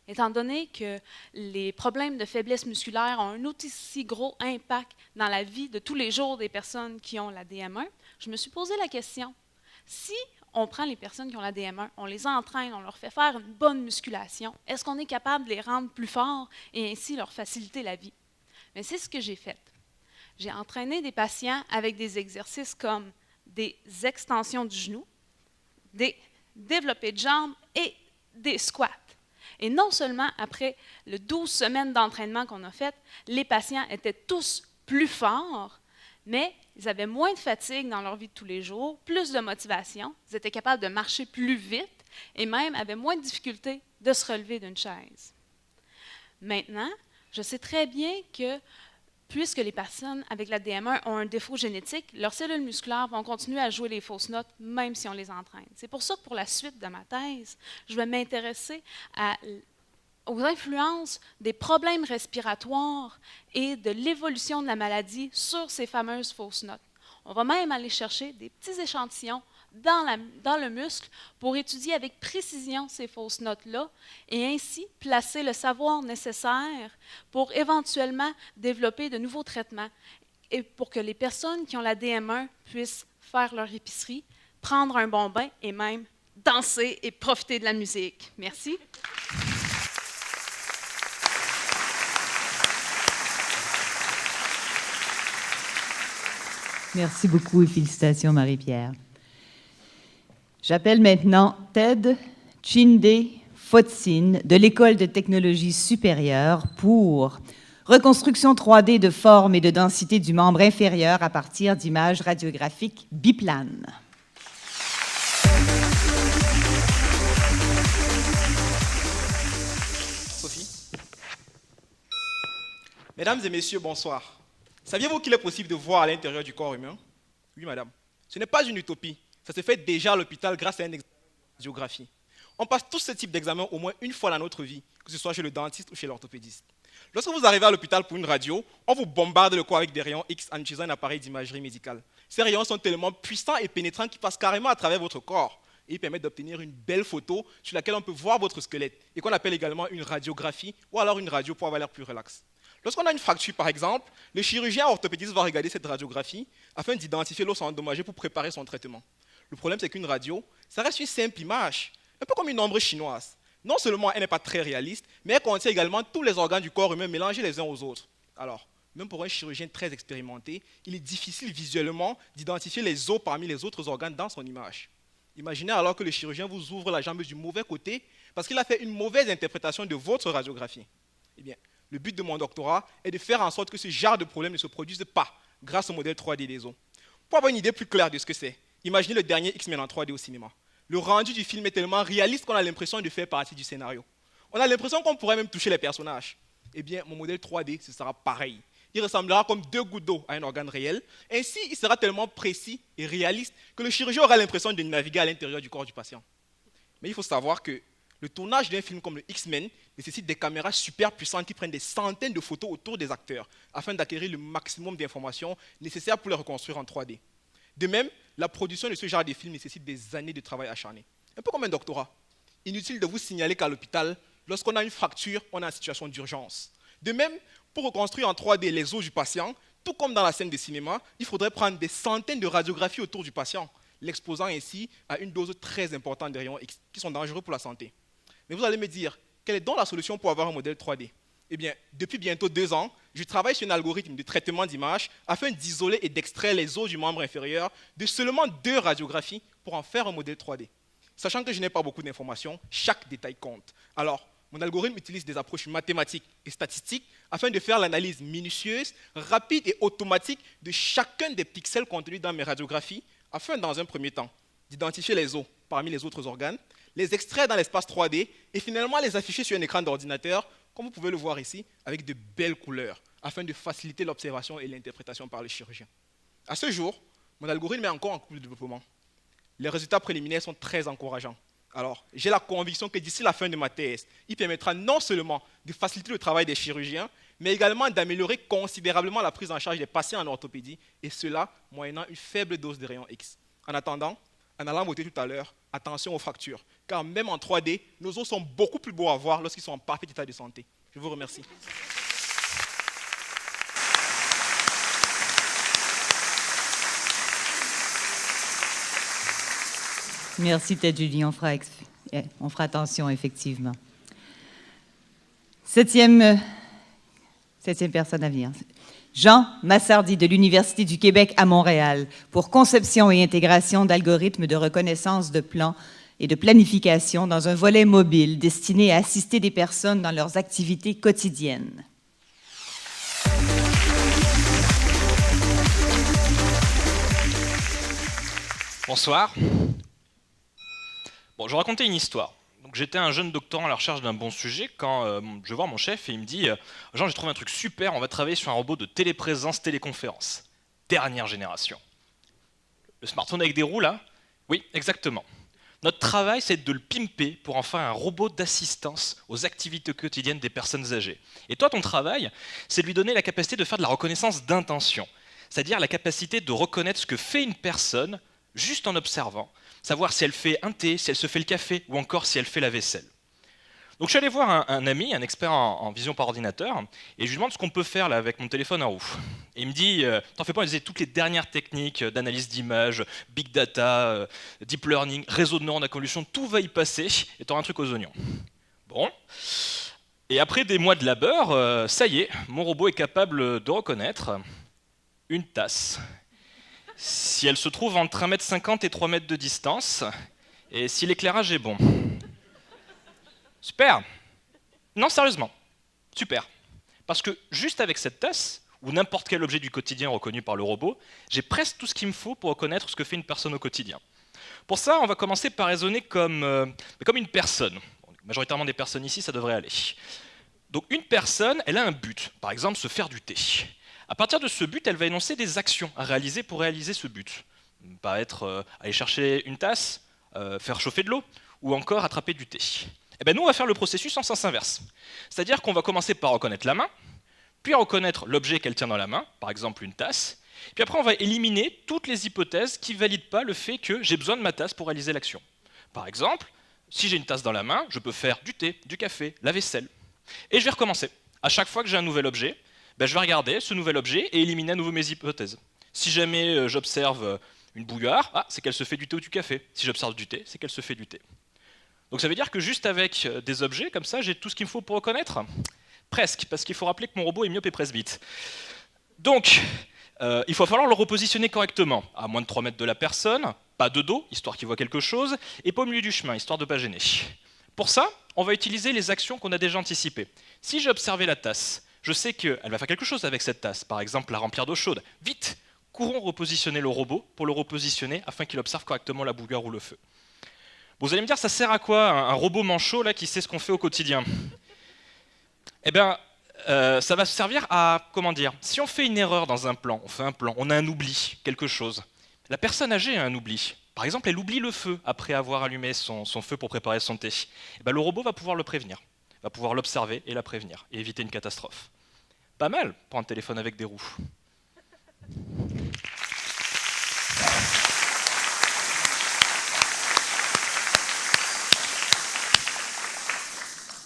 Étant donné que les problèmes de faiblesse musculaire ont un aussi gros impact dans la vie de tous les jours des personnes qui ont la DM1, je me suis posé la question, si on prend les personnes qui ont la DM1, on les entraîne, on leur fait faire une bonne musculation, est-ce qu'on est capable de les rendre plus forts et ainsi leur faciliter la vie? Mais c'est ce que j'ai fait. J'ai entraîné des patients avec des exercices comme des extensions du genou, des développés de jambes et des squats. Et non seulement après les 12 semaines d'entraînement qu'on a fait, les patients étaient tous plus forts, mais ils avaient moins de fatigue dans leur vie de tous les jours, plus de motivation, ils étaient capables de marcher plus vite et même avaient moins de difficultés de se relever d'une chaise. Maintenant, je sais très bien que puisque les personnes avec la DM1 ont un défaut génétique, leurs cellules musculaires vont continuer à jouer les fausses notes, même si on les entraîne. C'est pour ça que pour la suite de ma thèse, je vais m'intéresser aux influences des problèmes respiratoires et de l'évolution de la maladie sur ces fameuses fausses notes. On va même aller chercher des petits échantillons dans le muscle pour étudier avec précision ces fausses notes-là et ainsi placer le savoir nécessaire pour éventuellement développer de nouveaux traitements et pour que les personnes qui ont la DM1 puissent faire leur épicerie, prendre un bon bain et même danser et profiter de la musique. Merci. Merci beaucoup et félicitations, Marie-Pierre. J'appelle maintenant Ted Chinde Fotsine de l'École de technologie supérieure pour reconstruction 3D de forme et de densité du membre inférieur à partir d'images radiographiques biplanes. Sophie. Mesdames et messieurs, bonsoir. Saviez-vous qu'il est possible de voir à l'intérieur du corps humain? Oui, madame. Ce n'est pas une utopie. Ça se fait déjà à l'hôpital grâce à un examen de radiographie. On passe tous ce type d'examen au moins une fois dans notre vie, que ce soit chez le dentiste ou chez l'orthopédiste. Lorsque vous arrivez à l'hôpital pour une radio, on vous bombarde le corps avec des rayons X en utilisant un appareil d'imagerie médicale. Ces rayons sont tellement puissants et pénétrants qu'ils passent carrément à travers votre corps. Et ils permettent d'obtenir une belle photo sur laquelle on peut voir votre squelette et qu'on appelle également une radiographie ou alors une radio pour avoir l'air plus relax. Lorsqu'on a une fracture, par exemple, le chirurgien orthopédiste va regarder cette radiographie afin d'identifier l'os endommagé pour préparer son traitement. Le problème, c'est qu'une radio, ça reste une simple image, un peu comme une ombre chinoise. Non seulement elle n'est pas très réaliste, mais elle contient également tous les organes du corps humain mélangés les uns aux autres. Alors, même pour un chirurgien très expérimenté, il est difficile visuellement d'identifier les os parmi les autres organes dans son image. Imaginez alors que le chirurgien vous ouvre la jambe du mauvais côté parce qu'il a fait une mauvaise interprétation de votre radiographie. Eh bien, le but de mon doctorat est de faire en sorte que ce genre de problème ne se produise pas grâce au modèle 3D des os. Pour avoir une idée plus claire de ce que c'est, imaginez le dernier X-Men en 3D au cinéma. Le rendu du film est tellement réaliste qu'on a l'impression de faire partie du scénario. On a l'impression qu'on pourrait même toucher les personnages. Eh bien, mon modèle 3D, ce sera pareil. Il ressemblera comme 2 gouttes d'eau à un organe réel. Ainsi, il sera tellement précis et réaliste que le chirurgien aura l'impression de naviguer à l'intérieur du corps du patient. Mais il faut savoir que le tournage d'un film comme le X-Men nécessite des caméras super puissantes qui prennent des centaines de photos autour des acteurs afin d'acquérir le maximum d'informations nécessaires pour les reconstruire en 3D. De même, la production de ce genre de film nécessite des années de travail acharné. Un peu comme un doctorat. Inutile de vous signaler qu'à l'hôpital, lorsqu'on a une fracture, on est en situation d'urgence. De même, pour reconstruire en 3D les os du patient, tout comme dans la scène de cinéma, il faudrait prendre des centaines de radiographies autour du patient, l'exposant ainsi à une dose très importante de rayons X, qui sont dangereux pour la santé. Mais vous allez me dire, quelle est donc la solution pour avoir un modèle 3D? Eh bien, depuis bientôt 2 ans, je travaille sur un algorithme de traitement d'images afin d'isoler et d'extraire les os du membre inférieur de seulement 2 radiographies pour en faire un modèle 3D. Sachant que je n'ai pas beaucoup d'informations, chaque détail compte. Alors, mon algorithme utilise des approches mathématiques et statistiques afin de faire l'analyse minutieuse, rapide et automatique de chacun des pixels contenus dans mes radiographies afin, dans un premier temps, d'identifier les os parmi les autres organes, les extraire dans l'espace 3D et finalement les afficher sur un écran d'ordinateur, comme vous pouvez le voir ici, avec de belles couleurs, afin de faciliter l'observation et l'interprétation par les chirurgiens. À ce jour, mon algorithme est encore en cours de développement. Les résultats préliminaires sont très encourageants. Alors, j'ai la conviction que d'ici la fin de ma thèse, il permettra non seulement de faciliter le travail des chirurgiens, mais également d'améliorer considérablement la prise en charge des patients en orthopédie, et cela moyennant une faible dose de rayons X. En attendant, en allant voter tout à l'heure, attention aux fractures, car même en 3D, nos os sont beaucoup plus beaux à voir lorsqu'ils sont en parfait état de santé. Je vous remercie. Merci, Ted Julie. On fera attention, effectivement. Septième personne à venir. Jean Massardi de l'Université du Québec à Montréal pour conception et intégration d'algorithmes de reconnaissance de plans et de planification dans un volet mobile destiné à assister des personnes dans leurs activités quotidiennes. Bonsoir. Bon, je vais raconter une histoire. Donc, j'étais un jeune doctorant à la recherche d'un bon sujet quand je vois mon chef et il me dit « Jean, j'ai trouvé un truc super, on va travailler sur un robot de téléprésence, téléconférence. Dernière génération. » Le smartphone avec des roues, là? Oui, exactement. Notre travail, c'est de le pimper pour en faire un robot d'assistance aux activités quotidiennes des personnes âgées. Et toi, ton travail, c'est de lui donner la capacité de faire de la reconnaissance d'intention, c'est-à-dire la capacité de reconnaître ce que fait une personne juste en observant, savoir si elle fait un thé, si elle se fait le café, ou encore si elle fait la vaisselle. Donc je suis allé voir un ami, un expert en vision par ordinateur, et je lui demande ce qu'on peut faire là, avec mon téléphone à roue. Et il me dit, t'en fais pas, il disait toutes les dernières techniques d'analyse d'images, big data, deep learning, réseau de neurones à convolution, tout va y passer, et t'auras un truc aux oignons. Bon. Et après des mois de labeur, ça y est, mon robot est capable de reconnaître une tasse. Si elle se trouve entre 1,50 m et 3 mètres de distance, et si l'éclairage est bon. Super. Non, sérieusement, super. Parce que juste avec cette tasse, ou n'importe quel objet du quotidien reconnu par le robot, j'ai presque tout ce qu'il me faut pour reconnaître ce que fait une personne au quotidien. Pour ça, on va commencer par raisonner comme une personne. Majoritairement des personnes ici, ça devrait aller. Donc une personne, elle a un but, par exemple se faire du thé. À partir de ce but, elle va énoncer des actions à réaliser pour réaliser ce but. Ça peut être aller chercher une tasse, faire chauffer de l'eau, ou encore attraper du thé. Et bien nous, on va faire le processus en sens inverse. C'est-à-dire qu'on va commencer par reconnaître la main, puis reconnaître l'objet qu'elle tient dans la main, par exemple une tasse, puis après on va éliminer toutes les hypothèses qui ne valident pas le fait que j'ai besoin de ma tasse pour réaliser l'action. Par exemple, si j'ai une tasse dans la main, je peux faire du thé, du café, la vaisselle. Et je vais recommencer. À chaque fois que j'ai un nouvel objet, je vais regarder ce nouvel objet et éliminer à nouveau mes hypothèses. Si jamais j'observe une bouilloire, c'est qu'elle se fait du thé ou du café. Si j'observe du thé, c'est qu'elle se fait du thé. Donc ça veut dire que juste avec des objets comme ça, j'ai tout ce qu'il me faut pour reconnaître? Presque, parce qu'il faut rappeler que mon robot est myope et presbyte. Donc, il va falloir le repositionner correctement, à moins de 3 mètres de la personne, pas de dos, histoire qu'il voit quelque chose, et pas au milieu du chemin, histoire de ne pas gêner. Pour ça, on va utiliser les actions qu'on a déjà anticipées. Si j'ai observé la tasse, je sais qu'elle va faire quelque chose avec cette tasse, par exemple la remplir d'eau chaude. Vite, courons repositionner le robot pour le repositionner afin qu'il observe correctement la bouilloire ou le feu. Bon, vous allez me dire, ça sert à quoi un robot manchot là, qui sait ce qu'on fait au quotidien? Eh bien, ça va servir à, comment dire, si on fait une erreur dans un plan, on a un oubli, quelque chose. La personne âgée a un oubli. Par exemple, elle oublie le feu après avoir allumé son feu pour préparer son thé. Eh bien, le robot va pouvoir le prévenir, va pouvoir l'observer et la prévenir, et éviter une catastrophe. Pas mal pour un téléphone avec des roues.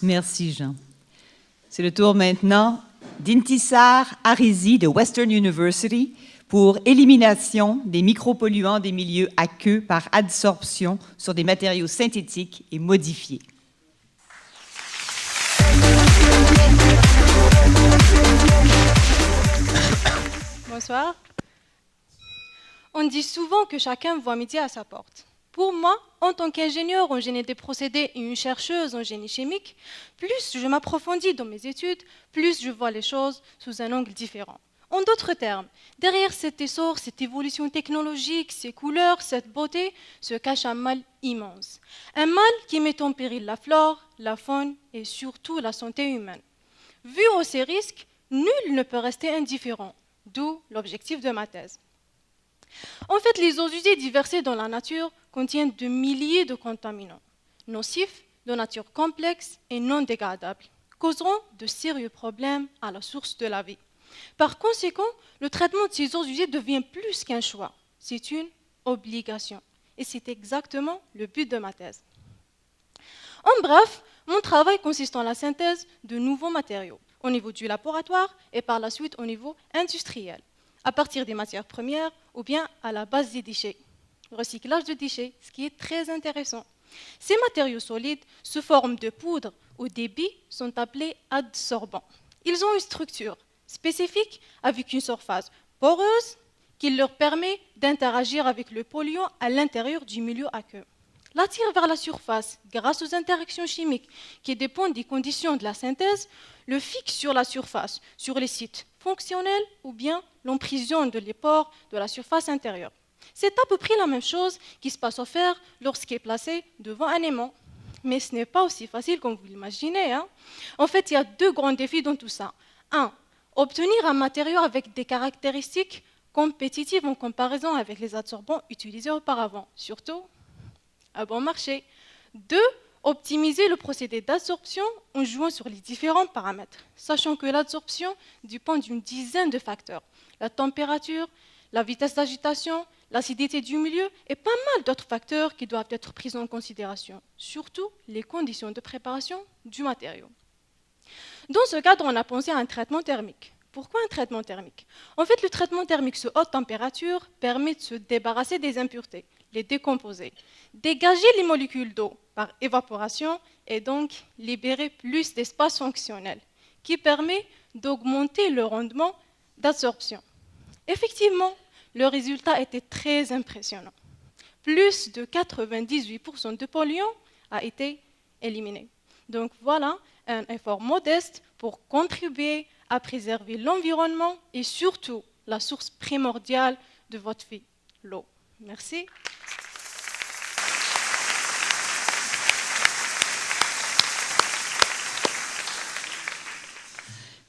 Merci, Jean. C'est le tour maintenant d'Intisar Arizi de Western University pour élimination des micropolluants des milieux aqueux par adsorption sur des matériaux synthétiques et modifiés. Bonsoir. On dit souvent que chacun voit midi à sa porte. Pour moi, en tant qu'ingénieur en génie des procédés et une chercheuse en génie chimique, plus je m'approfondis dans mes études, plus je vois les choses sous un angle différent. En d'autres termes, derrière cet essor, cette évolution technologique, ces couleurs, cette beauté, se cache un mal immense. Un mal qui met en péril la flore, la faune et surtout la santé humaine. Vu ces risques, nul ne peut rester indifférent, d'où l'objectif de ma thèse. En fait, les eaux usées déversées dans la nature contiennent de milliers de contaminants, nocifs, de nature complexe et non dégradables, causeront de sérieux problèmes à la source de la vie. Par conséquent, le traitement de ces eaux usées devient plus qu'un choix, c'est une obligation. Et c'est exactement le but de ma thèse. En bref, mon travail consiste en la synthèse de nouveaux matériaux, au niveau du laboratoire et par la suite au niveau industriel, à partir des matières premières ou bien à la base des déchets. Recyclage de déchets, ce qui est très intéressant. Ces matériaux solides, sous forme de poudre ou des billes, sont appelés adsorbants. Ils ont une structure spécifique avec une surface poreuse qui leur permet d'interagir avec le polluant à l'intérieur du milieu aqueux. L'attire vers la surface grâce aux interactions chimiques qui dépendent des conditions de la synthèse, le fixe sur la surface, sur les sites fonctionnels ou bien l'emprisonne de les pores de la surface intérieure. C'est à peu près la même chose qui se passe au fer lorsqu'il est placé devant un aimant. Mais ce n'est pas aussi facile comme vous l'imaginez. En fait, il y a deux grands défis dans tout ça. Un, obtenir un matériau avec des caractéristiques compétitives en comparaison avec les adsorbants utilisés auparavant, surtout à bon marché. Deux, optimiser le procédé d'adsorption en jouant sur les différents paramètres, sachant que l'adsorption dépend d'une dizaine de facteurs. La température, la vitesse d'agitation, l'acidité du milieu et pas mal d'autres facteurs qui doivent être pris en considération, surtout les conditions de préparation du matériau. Dans ce cadre, on a pensé à un traitement thermique. Pourquoi un traitement thermique? En fait, le traitement thermique sous haute température permet de se débarrasser des impuretés, les décomposer, dégager les molécules d'eau par évaporation et donc libérer plus d'espace fonctionnel, qui permet d'augmenter le rendement d'absorption. Effectivement, le résultat était très impressionnant. Plus de 98% de polluants a été éliminé. Donc voilà un effort modeste pour contribuer à préserver l'environnement et surtout la source primordiale de votre vie, l'eau. Merci.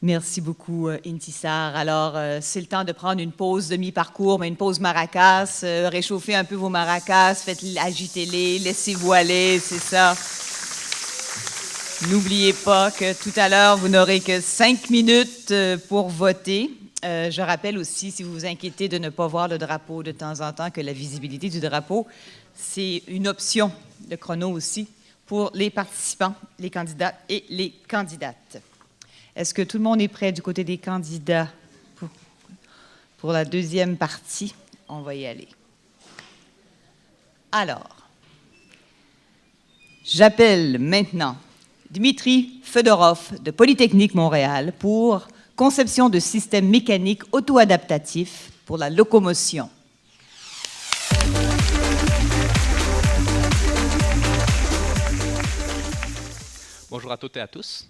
Merci beaucoup, Intisar. Alors, c'est le temps de prendre une pause de mi-parcours, mais une pause maracas. Réchauffez un peu vos maracas, agitez-les, laissez-vous aller, c'est ça. N'oubliez pas que tout à l'heure, vous n'aurez que 5 minutes pour voter. Je rappelle aussi, si vous vous inquiétez de ne pas voir le drapeau de temps en temps, que la visibilité du drapeau, c'est une option de chrono aussi pour les participants, les candidats et les candidates. Est-ce que tout le monde est prêt du côté des candidats pour la deuxième partie? On va y aller. Alors, j'appelle maintenant Dmitri Fedorov de Polytechnique Montréal pour conception de systèmes mécaniques auto-adaptatifs pour la locomotion. Bonjour à toutes et à tous.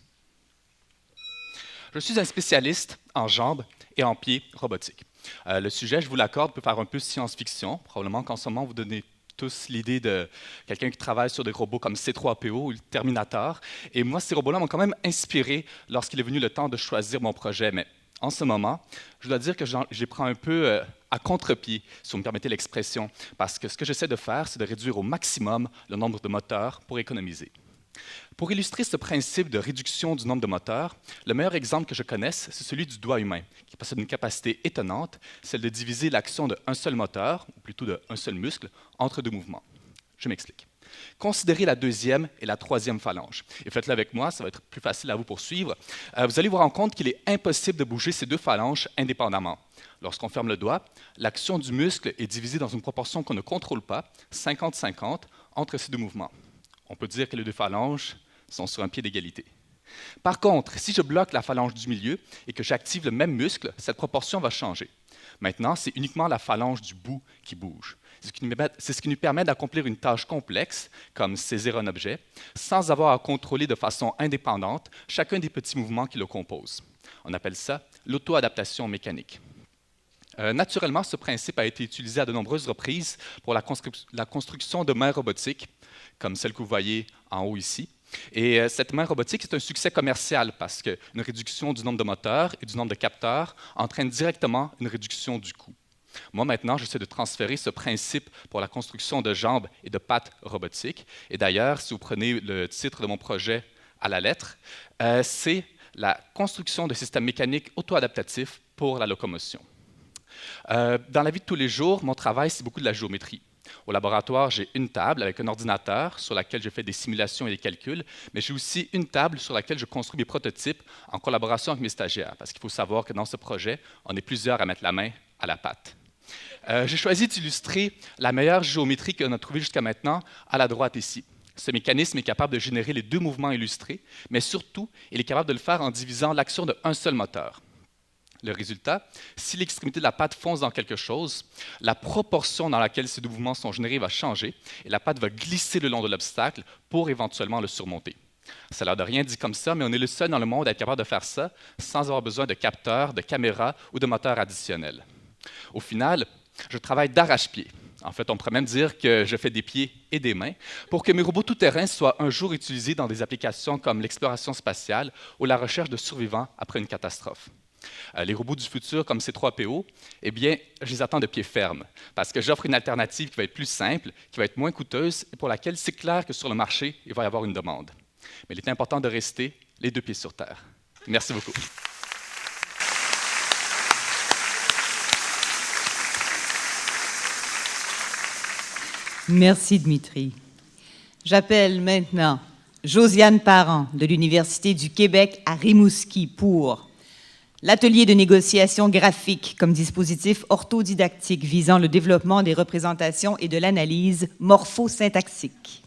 Je suis un spécialiste en jambes et en pieds robotiques. Le sujet, je vous l'accorde, peut faire un peu science-fiction. Probablement qu'en ce moment, vous donnez tous l'idée de quelqu'un qui travaille sur des robots comme C3PO ou le Terminator. Et moi, ces robots-là m'ont quand même inspiré lorsqu'il est venu le temps de choisir mon projet. Mais en ce moment, je dois dire que j'y prends un peu à contre-pied, si vous me permettez l'expression, parce que ce que j'essaie de faire, c'est de réduire au maximum le nombre de moteurs pour économiser. Pour illustrer ce principe de réduction du nombre de moteurs, le meilleur exemple que je connaisse, c'est celui du doigt humain, qui possède une capacité étonnante, celle de diviser l'action d'un seul moteur, ou plutôt d'un seul muscle, entre deux mouvements. Je m'explique. Considérez la deuxième et la troisième phalange. Et faites-le avec moi, ça va être plus facile à vous poursuivre. Vous allez vous rendre compte qu'il est impossible de bouger ces deux phalanges indépendamment. Lorsqu'on ferme le doigt, l'action du muscle est divisée dans une proportion qu'on ne contrôle pas, 50-50, entre ces deux mouvements. On peut dire que les deux phalanges sont sur un pied d'égalité. Par contre, si je bloque la phalange du milieu et que j'active le même muscle, cette proportion va changer. Maintenant, c'est uniquement la phalange du bout qui bouge. C'est ce qui nous permet d'accomplir une tâche complexe, comme saisir un objet, sans avoir à contrôler de façon indépendante chacun des petits mouvements qui le composent. On appelle ça l'auto-adaptation mécanique. Naturellement, ce principe a été utilisé à de nombreuses reprises pour la construction de mains robotiques, comme celle que vous voyez en haut ici. Et cette main robotique, c'est un succès commercial parce qu'une réduction du nombre de moteurs et du nombre de capteurs entraîne directement une réduction du coût. Moi, maintenant, j'essaie de transférer ce principe pour la construction de jambes et de pattes robotiques. Et d'ailleurs, si vous prenez le titre de mon projet à la lettre, c'est la construction de systèmes mécaniques auto-adaptatifs pour la locomotion. Dans la vie de tous les jours, mon travail, c'est beaucoup de la géométrie. Au laboratoire, j'ai une table avec un ordinateur sur laquelle je fais des simulations et des calculs, mais j'ai aussi une table sur laquelle je construis mes prototypes en collaboration avec mes stagiaires, parce qu'il faut savoir que dans ce projet, on est plusieurs à mettre la main à la pâte. J'ai choisi d'illustrer la meilleure géométrie qu'on a trouvée jusqu'à maintenant à la droite ici. Ce mécanisme est capable de générer les deux mouvements illustrés, mais surtout, il est capable de le faire en divisant l'action d'un seul moteur. Le résultat, si l'extrémité de la patte fonce dans quelque chose, la proportion dans laquelle ces deux mouvements sont générés va changer et la patte va glisser le long de l'obstacle pour éventuellement le surmonter. Ça n'a l'air de rien dit comme ça, mais on est le seul dans le monde à être capable de faire ça sans avoir besoin de capteurs, de caméras ou de moteurs additionnels. Au final, je travaille d'arrache-pied. En fait, on pourrait même dire que je fais des pieds et des mains pour que mes robots tout-terrain soient un jour utilisés dans des applications comme l'exploration spatiale ou la recherche de survivants après une catastrophe. Les robots du futur comme C3PO, eh bien, je les attends de pied ferme parce que j'offre une alternative qui va être plus simple, qui va être moins coûteuse et pour laquelle c'est clair que sur le marché, il va y avoir une demande. Mais il est important de rester les deux pieds sur terre. Merci beaucoup. Merci, Dmitri. J'appelle maintenant Josiane Parent de l'Université du Québec à Rimouski pour l'atelier de négociation graphique comme dispositif orthodidactique visant le développement des représentations et de l'analyse morphosyntaxique.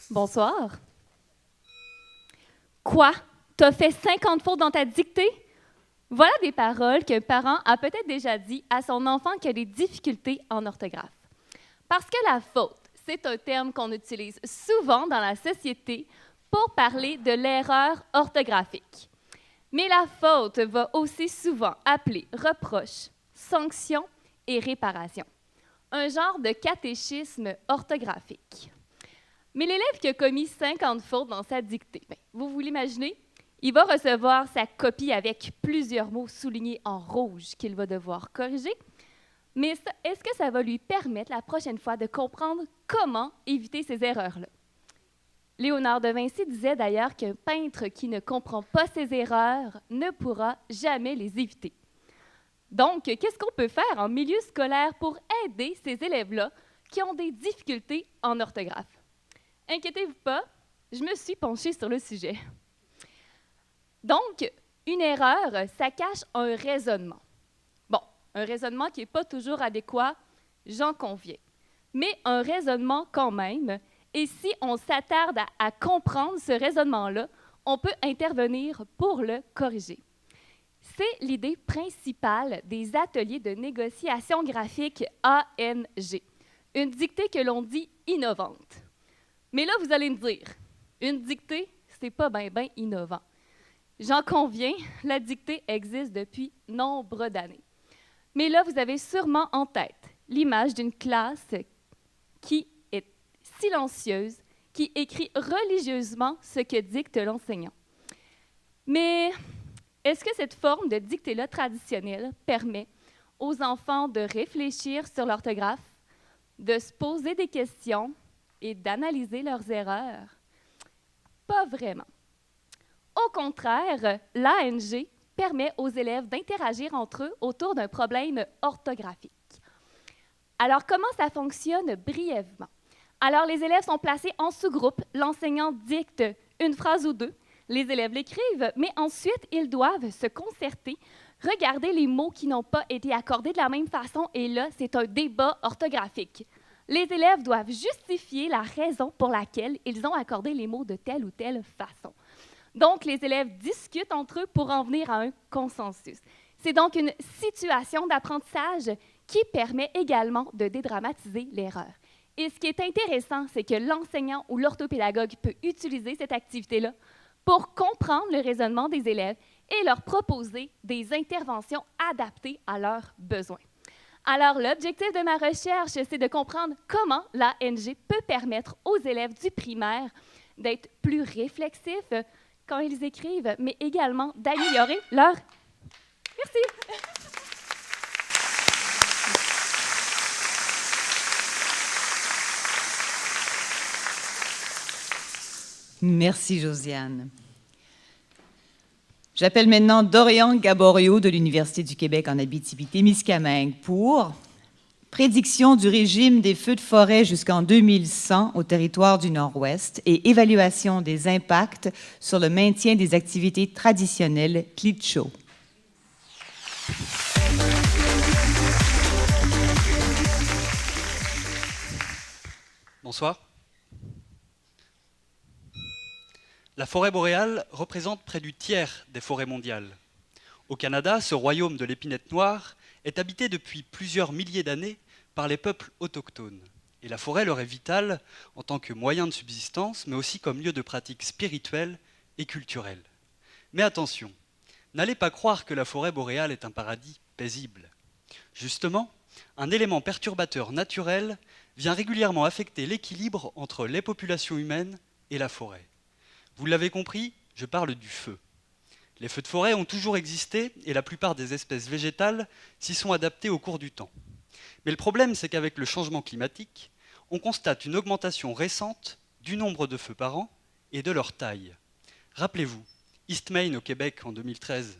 Bonsoir. Quoi? T'as fait 50 fautes dans ta dictée? Voilà des paroles qu'un parent a peut-être déjà dit à son enfant qui a des difficultés en orthographe. Parce que la faute, c'est un terme qu'on utilise souvent dans la société pour parler de l'erreur orthographique. Mais la faute va aussi souvent appeler reproche, sanction et réparation. Un genre de catéchisme orthographique. Mais l'élève qui a commis 50 fautes dans sa dictée, vous l'imaginez? Il va recevoir sa copie avec plusieurs mots soulignés en rouge qu'il va devoir corriger. Mais est-ce que ça va lui permettre la prochaine fois de comprendre comment éviter ces erreurs-là? Léonard de Vinci disait d'ailleurs qu'un peintre qui ne comprend pas ses erreurs ne pourra jamais les éviter. Donc, qu'est-ce qu'on peut faire en milieu scolaire pour aider ces élèves-là qui ont des difficultés en orthographe? Inquiétez-vous pas, je me suis penchée sur le sujet. Donc, une erreur, ça cache un raisonnement. Bon, un raisonnement qui n'est pas toujours adéquat, j'en conviens. Mais un raisonnement quand même, et si on s'attarde à comprendre ce raisonnement-là, on peut intervenir pour le corriger. C'est l'idée principale des ateliers de négociation graphique ANG, une dictée que l'on dit innovante. Mais là, vous allez me dire, une dictée, c'est pas bien innovant. J'en conviens, la dictée existe depuis nombre d'années. Mais là, vous avez sûrement en tête l'image d'une classe qui est silencieuse, qui écrit religieusement ce que dicte l'enseignant. Mais est-ce que cette forme de dictée-là traditionnelle permet aux enfants de réfléchir sur l'orthographe, de se poser des questions et d'analyser leurs erreurs? Pas vraiment. Au contraire, l'ANG permet aux élèves d'interagir entre eux autour d'un problème orthographique. Alors, comment ça fonctionne brièvement? Alors, les élèves sont placés en sous-groupe. L'enseignant dicte une phrase ou deux. Les élèves l'écrivent, mais ensuite, ils doivent se concerter, regarder les mots qui n'ont pas été accordés de la même façon, et là, c'est un débat orthographique. Les élèves doivent justifier la raison pour laquelle ils ont accordé les mots de telle ou telle façon. Donc, les élèves discutent entre eux pour en venir à un consensus. C'est donc une situation d'apprentissage qui permet également de dédramatiser l'erreur. Et ce qui est intéressant, c'est que l'enseignant ou l'orthopédagogue peut utiliser cette activité-là pour comprendre le raisonnement des élèves et leur proposer des interventions adaptées à leurs besoins. Alors, l'objectif de ma recherche, c'est de comprendre comment l'ANG peut permettre aux élèves du primaire d'être plus réflexifs quand ils écrivent, mais également d'améliorer leur... Merci! Merci, Josiane. J'appelle maintenant Dorian Gaborio de l'Université du Québec en Abitibi-Témiscamingue pour prédiction du régime des feux de forêt jusqu'en 2100 au territoire du Nord-Ouest et évaluation des impacts sur le maintien des activités traditionnelles Klitschko. Bonsoir. La forêt boréale représente près du tiers des forêts mondiales. Au Canada, ce royaume de l'épinette noire est habité depuis plusieurs milliers d'années par les peuples autochtones. Et la forêt leur est vitale en tant que moyen de subsistance, mais aussi comme lieu de pratique spirituelle et culturelle. Mais attention, n'allez pas croire que la forêt boréale est un paradis paisible. Justement, un élément perturbateur naturel vient régulièrement affecter l'équilibre entre les populations humaines et la forêt. Vous l'avez compris, je parle du feu. Les feux de forêt ont toujours existé et la plupart des espèces végétales s'y sont adaptées au cours du temps. Mais le problème, c'est qu'avec le changement climatique, on constate une augmentation récente du nombre de feux par an et de leur taille. Rappelez-vous, East Main au Québec en 2013,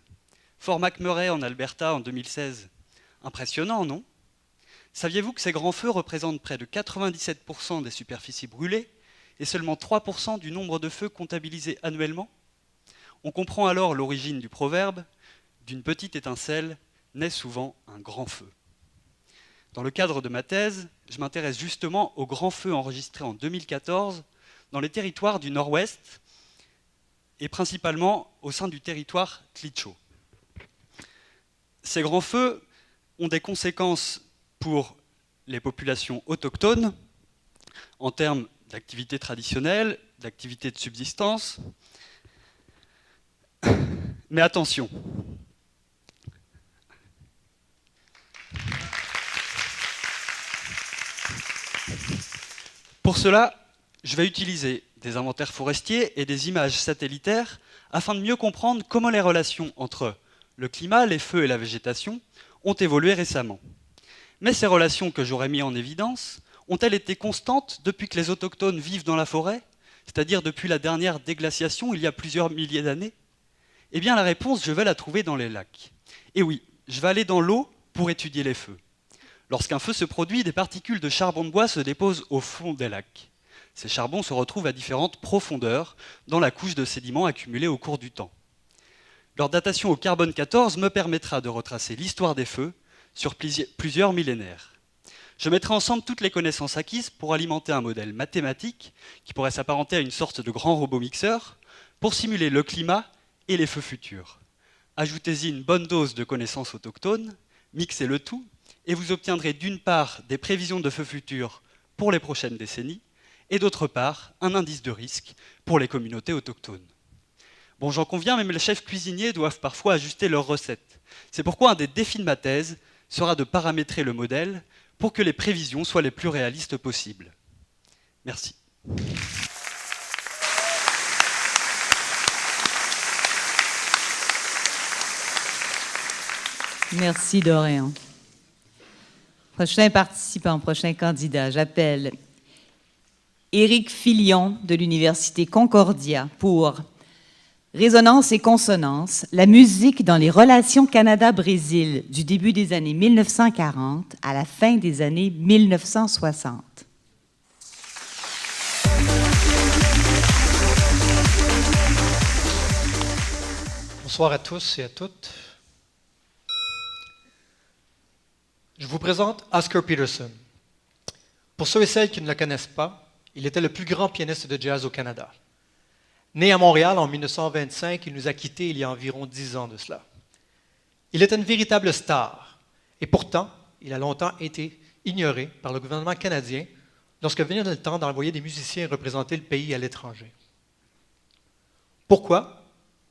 Fort McMurray en Alberta en 2016. Impressionnant, non? Saviez-vous que ces grands feux représentent près de 97% des superficies brûlées et seulement 3% du nombre de feux comptabilisés annuellement? On comprend alors l'origine du proverbe « D'une petite étincelle naît souvent un grand feu ». Dans le cadre de ma thèse, je m'intéresse justement aux grands feux enregistrés en 2014 dans les territoires du Nord-Ouest et principalement au sein du territoire Klitschko. Ces grands feux ont des conséquences pour les populations autochtones en termes d'activités traditionnelles, d'activités de subsistance. Mais attention, pour cela, je vais utiliser des inventaires forestiers et des images satellitaires afin de mieux comprendre comment les relations entre le climat, les feux et la végétation ont évolué récemment. Mais ces relations que j'aurais mis en évidence ont-elles été constantes depuis que les autochtones vivent dans la forêt, c'est-à-dire depuis la dernière déglaciation il y a plusieurs milliers d'années? Eh bien la réponse, je vais la trouver dans les lacs. Et oui, je vais aller dans l'eau pour étudier les feux. Lorsqu'un feu se produit, des particules de charbon de bois se déposent au fond des lacs. Ces charbons se retrouvent à différentes profondeurs dans la couche de sédiments accumulés au cours du temps. Leur datation au carbone 14 me permettra de retracer l'histoire des feux sur plusieurs millénaires. Je mettrai ensemble toutes les connaissances acquises pour alimenter un modèle mathématique qui pourrait s'apparenter à une sorte de grand robot mixeur pour simuler le climat et les feux futurs. Ajoutez-y une bonne dose de connaissances autochtones, mixez le tout, et vous obtiendrez d'une part des prévisions de feux futurs pour les prochaines décennies, et d'autre part un indice de risque pour les communautés autochtones. Bon, j'en conviens, même les chefs cuisiniers doivent parfois ajuster leurs recettes. C'est pourquoi un des défis de ma thèse sera de paramétrer le modèle pour que les prévisions soient les plus réalistes possibles. Merci. Merci, Dorian. Prochain participant, prochain candidat, j'appelle Éric Filion de l'Université Concordia pour Résonance et consonance, la musique dans les relations Canada-Brésil du début des années 1940 à la fin des années 1960. Bonsoir à tous et à toutes. Je vous présente Oscar Peterson. Pour ceux et celles qui ne le connaissent pas, il était le plus grand pianiste de jazz au Canada. Né à Montréal en 1925, il nous a quittés il y a environ 10 ans de cela. Il était une véritable star, et pourtant, il a longtemps été ignoré par le gouvernement canadien lorsque venait le temps d'envoyer des musiciens représenter le pays à l'étranger. Pourquoi?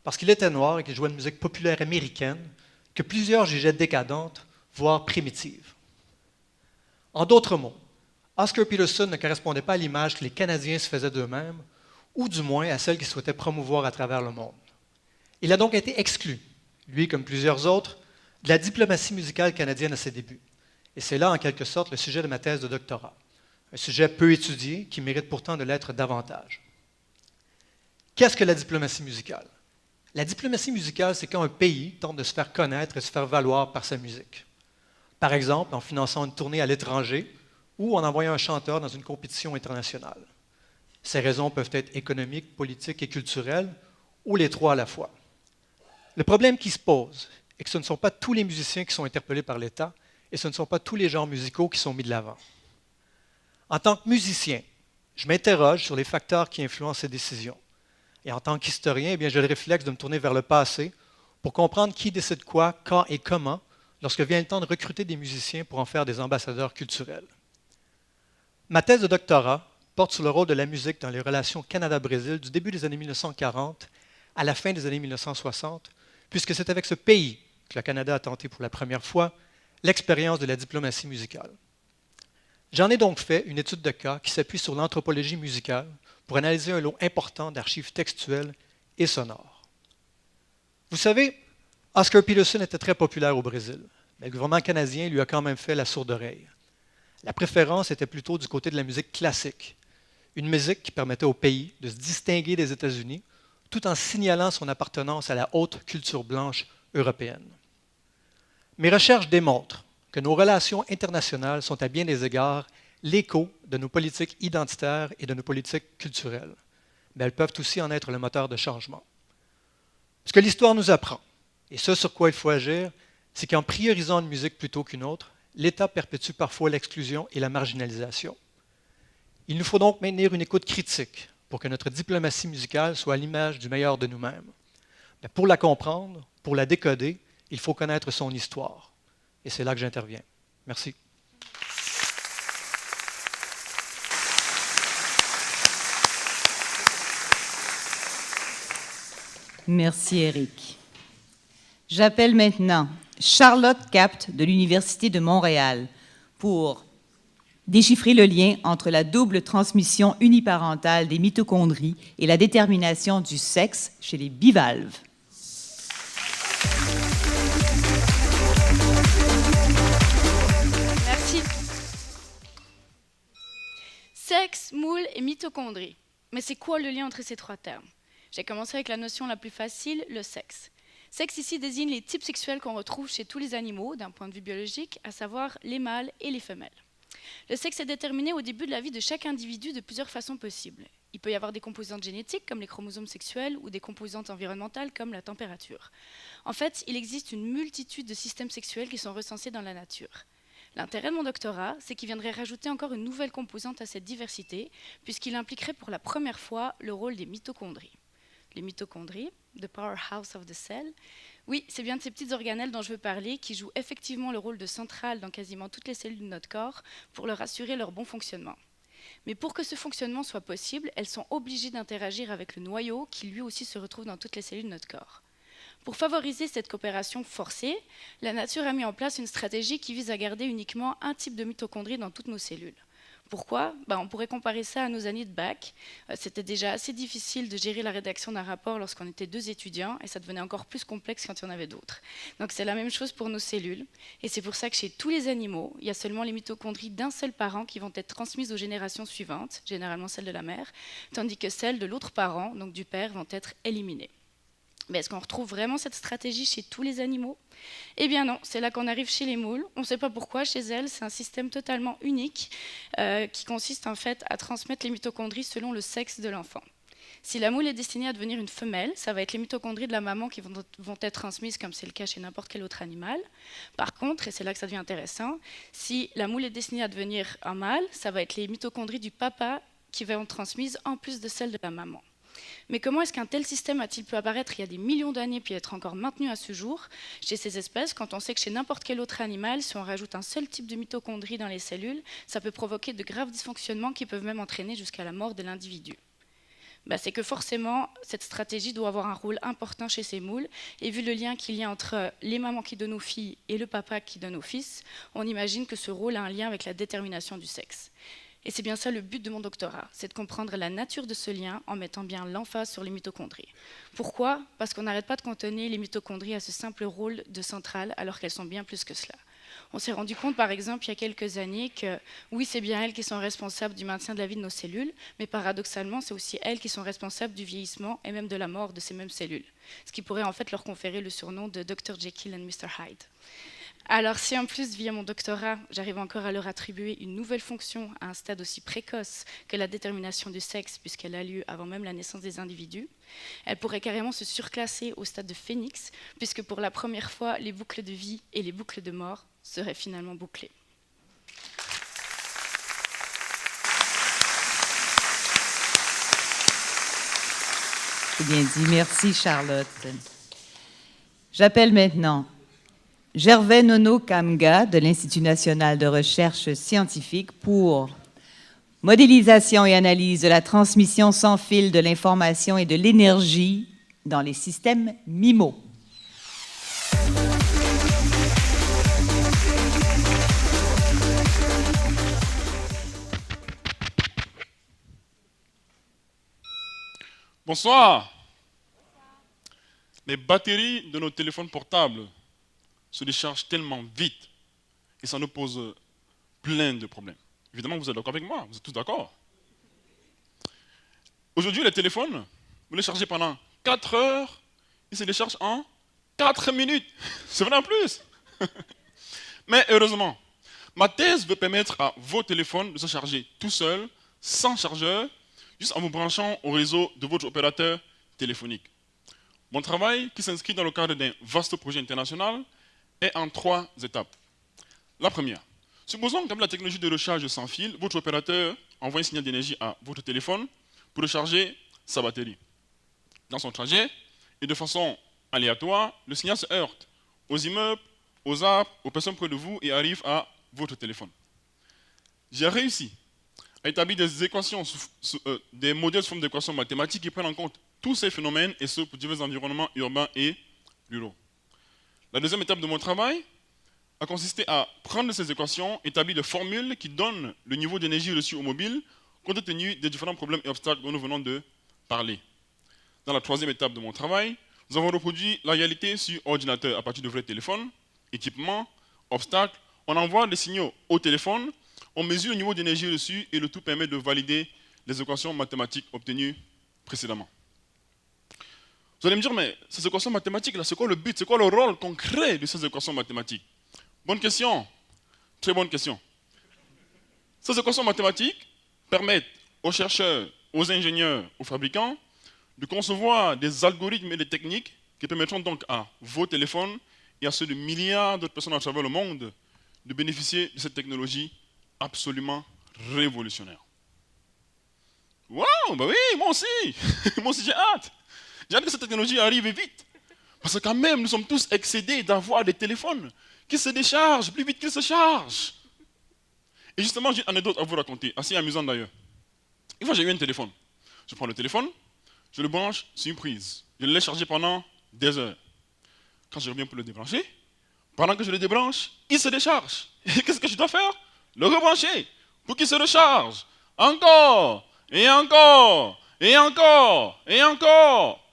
Parce qu'il était noir et qu'il jouait une musique populaire américaine que plusieurs jugeaient décadente, voire primitive. En d'autres mots, Oscar Peterson ne correspondait pas à l'image que les Canadiens se faisaient d'eux-mêmes, ou du moins à celle qu'ils souhaitaient promouvoir à travers le monde. Il a donc été exclu, lui comme plusieurs autres, de la diplomatie musicale canadienne à ses débuts. Et c'est là, en quelque sorte, le sujet de ma thèse de doctorat. Un sujet peu étudié qui mérite pourtant de l'être davantage. Qu'est-ce que la diplomatie musicale? La diplomatie musicale, c'est quand un pays tente de se faire connaître et se faire valoir par sa musique. Par exemple, en finançant une tournée à l'étranger ou en envoyant un chanteur dans une compétition internationale. Ces raisons peuvent être économiques, politiques et culturelles, ou les trois à la fois. Le problème qui se pose est que ce ne sont pas tous les musiciens qui sont interpellés par l'État et ce ne sont pas tous les genres musicaux qui sont mis de l'avant. En tant que musicien, je m'interroge sur les facteurs qui influencent ces décisions. Et en tant qu'historien, j'ai le réflexe de me tourner vers le passé pour comprendre qui décide quoi, quand et comment lorsque vient le temps de recruter des musiciens pour en faire des ambassadeurs culturels. Ma thèse de doctorat porte sur le rôle de la musique dans les relations Canada-Brésil du début des années 1940 à la fin des années 1960, puisque c'est avec ce pays que le Canada a tenté pour la première fois l'expérience de la diplomatie musicale. J'en ai donc fait une étude de cas qui s'appuie sur l'anthropologie musicale pour analyser un lot important d'archives textuelles et sonores. Vous savez, Oscar Peterson était très populaire au Brésil, mais le gouvernement canadien lui a quand même fait la sourde oreille. La préférence était plutôt du côté de la musique classique, une musique qui permettait au pays de se distinguer des États-Unis tout en signalant son appartenance à la haute culture blanche européenne. Mes recherches démontrent que nos relations internationales sont à bien des égards l'écho de nos politiques identitaires et de nos politiques culturelles, mais elles peuvent aussi en être le moteur de changement. Ce que l'histoire nous apprend, et ce sur quoi il faut agir, c'est qu'en priorisant une musique plutôt qu'une autre, l'État perpétue parfois l'exclusion et la marginalisation. Il nous faut donc maintenir une écoute critique pour que notre diplomatie musicale soit à l'image du meilleur de nous-mêmes. Mais pour la comprendre, pour la décoder, il faut connaître son histoire. Et c'est là que j'interviens. Merci. Merci, Éric. J'appelle maintenant Charlotte Capt de l'Université de Montréal pour déchiffrer le lien entre la double transmission uniparentale des mitochondries et la détermination du sexe chez les bivalves. Merci. Sexe, moule et mitochondrie. Mais c'est quoi le lien entre ces trois termes? J'ai commencé avec la notion la plus facile, le sexe. Sexe ici désigne les types sexuels qu'on retrouve chez tous les animaux, d'un point de vue biologique, à savoir les mâles et les femelles. Le sexe est déterminé au début de la vie de chaque individu de plusieurs façons possibles. Il peut y avoir des composantes génétiques, comme les chromosomes sexuels, ou des composantes environnementales, comme la température. En fait, il existe une multitude de systèmes sexuels qui sont recensés dans la nature. L'intérêt de mon doctorat, c'est qu'il viendrait rajouter encore une nouvelle composante à cette diversité, puisqu'il impliquerait pour la première fois le rôle des mitochondries. Les mitochondries, the powerhouse of the cell. Oui, c'est bien de ces petites organelles dont je veux parler, qui jouent effectivement le rôle de centrale dans quasiment toutes les cellules de notre corps pour leur assurer leur bon fonctionnement. Mais pour que ce fonctionnement soit possible, elles sont obligées d'interagir avec le noyau qui lui aussi se retrouve dans toutes les cellules de notre corps. Pour favoriser cette coopération forcée, la nature a mis en place une stratégie qui vise à garder uniquement un type de mitochondrie dans toutes nos cellules. Pourquoi? On pourrait comparer ça à nos années de bac. C'était déjà assez difficile de gérer la rédaction d'un rapport lorsqu'on était 2 étudiants et ça devenait encore plus complexe quand il y en avait d'autres. Donc c'est la même chose pour nos cellules et c'est pour ça que chez tous les animaux, il y a seulement les mitochondries d'un seul parent qui vont être transmises aux générations suivantes, généralement celles de la mère, tandis que celles de l'autre parent, donc du père, vont être éliminées. Mais est-ce qu'on retrouve vraiment cette stratégie chez tous les animaux? Eh bien non, c'est là qu'on arrive chez les moules. On ne sait pas pourquoi, chez elles, c'est un système totalement unique qui consiste en fait à transmettre les mitochondries selon le sexe de l'enfant. Si la moule est destinée à devenir une femelle, ça va être les mitochondries de la maman qui vont être transmises comme c'est le cas chez n'importe quel autre animal. Par contre, et c'est là que ça devient intéressant, si la moule est destinée à devenir un mâle, ça va être les mitochondries du papa qui vont être transmises en plus de celles de la maman. Mais comment est-ce qu'un tel système a-t-il pu apparaître il y a des millions d'années puis être encore maintenu à ce jour chez ces espèces, quand on sait que chez n'importe quel autre animal, si on rajoute un seul type de mitochondrie dans les cellules, ça peut provoquer de graves dysfonctionnements qui peuvent même entraîner jusqu'à la mort de l'individu? C'est que forcément, cette stratégie doit avoir un rôle important chez ces moules. Et vu le lien qu'il y a entre les mamans qui donnent aux filles et le papa qui donne aux fils, on imagine que ce rôle a un lien avec la détermination du sexe. Et c'est bien ça le but de mon doctorat, c'est de comprendre la nature de ce lien en mettant bien l'emphase sur les mitochondries. Pourquoi? Parce qu'on n'arrête pas de cantonner les mitochondries à ce simple rôle de centrale alors qu'elles sont bien plus que cela. On s'est rendu compte, par exemple, il y a quelques années que oui, c'est bien elles qui sont responsables du maintien de la vie de nos cellules, mais paradoxalement, c'est aussi elles qui sont responsables du vieillissement et même de la mort de ces mêmes cellules, ce qui pourrait en fait leur conférer le surnom de Dr Jekyll and Mr Hyde. Alors si en plus, via mon doctorat, j'arrive encore à leur attribuer une nouvelle fonction à un stade aussi précoce que la détermination du sexe, puisqu'elle a lieu avant même la naissance des individus, elle pourrait carrément se surclasser au stade de phénix, puisque pour la première fois, les boucles de vie et les boucles de mort seraient finalement bouclées. C'est bien dit. Merci, Charlotte. J'appelle maintenant Gervais Nono Kamga de l'Institut national de recherche scientifique pour modélisation et analyse de la transmission sans fil de l'information et de l'énergie dans les systèmes MIMO. Bonsoir. Les batteries de nos téléphones portables se déchargent tellement vite et ça nous pose plein de problèmes. Évidemment, vous êtes d'accord avec moi, vous êtes tous d'accord. Aujourd'hui, les téléphones, vous les chargez pendant 4 heures, ils se déchargent en 4 minutes. C'est vrai en plus. Mais heureusement, ma thèse veut permettre à vos téléphones de se charger tout seuls, sans chargeur, juste en vous branchant au réseau de votre opérateur téléphonique. Mon travail, qui s'inscrit dans le cadre d'un vaste projet international, est en 3 étapes. La première, supposons qu'avec la technologie de recharge sans fil, votre opérateur envoie un signal d'énergie à votre téléphone pour recharger sa batterie. Dans son trajet, et de façon aléatoire, le signal se heurte aux immeubles, aux arbres, aux personnes près de vous et arrive à votre téléphone. J'ai réussi à établir des équations, des modèles sous forme d'équations mathématiques qui prennent en compte tous ces phénomènes et ce pour divers environnements urbains et ruraux. La deuxième étape de mon travail a consisté à prendre ces équations, établir des formules qui donnent le niveau d'énergie reçu au mobile compte tenu des différents problèmes et obstacles dont nous venons de parler. Dans la troisième étape de mon travail, nous avons reproduit la réalité sur ordinateur à partir de vrais téléphones, équipements, obstacles. On envoie des signaux au téléphone, on mesure le niveau d'énergie reçu et le tout permet de valider les équations mathématiques obtenues précédemment. Vous allez me dire, mais ces équations mathématiques-là, c'est quoi le but? C'est quoi le rôle concret de ces équations mathématiques? Bonne question. Très bonne question. Ces équations mathématiques permettent aux chercheurs, aux ingénieurs, aux fabricants de concevoir des algorithmes et des techniques qui permettront donc à vos téléphones et à ceux de milliards d'autres personnes à travers le monde de bénéficier de cette technologie absolument révolutionnaire. Waouh, bah oui, moi aussi. Moi aussi j'ai hâte. J'ai hâte que cette technologie arrive vite. Parce que quand même, nous sommes tous excédés d'avoir des téléphones qui se déchargent plus vite qu'ils se chargent. Et justement, j'ai une anecdote à vous raconter, assez amusante d'ailleurs. Une fois, j'ai eu un téléphone. Je prends le téléphone, je le branche sur une prise. Je le laisse charger pendant des heures. Quand je reviens pour le débrancher, pendant que je le débranche, il se décharge. Et qu'est-ce que je dois faire? Le rebrancher pour qu'il se recharge. Encore, et encore, et encore, et encore.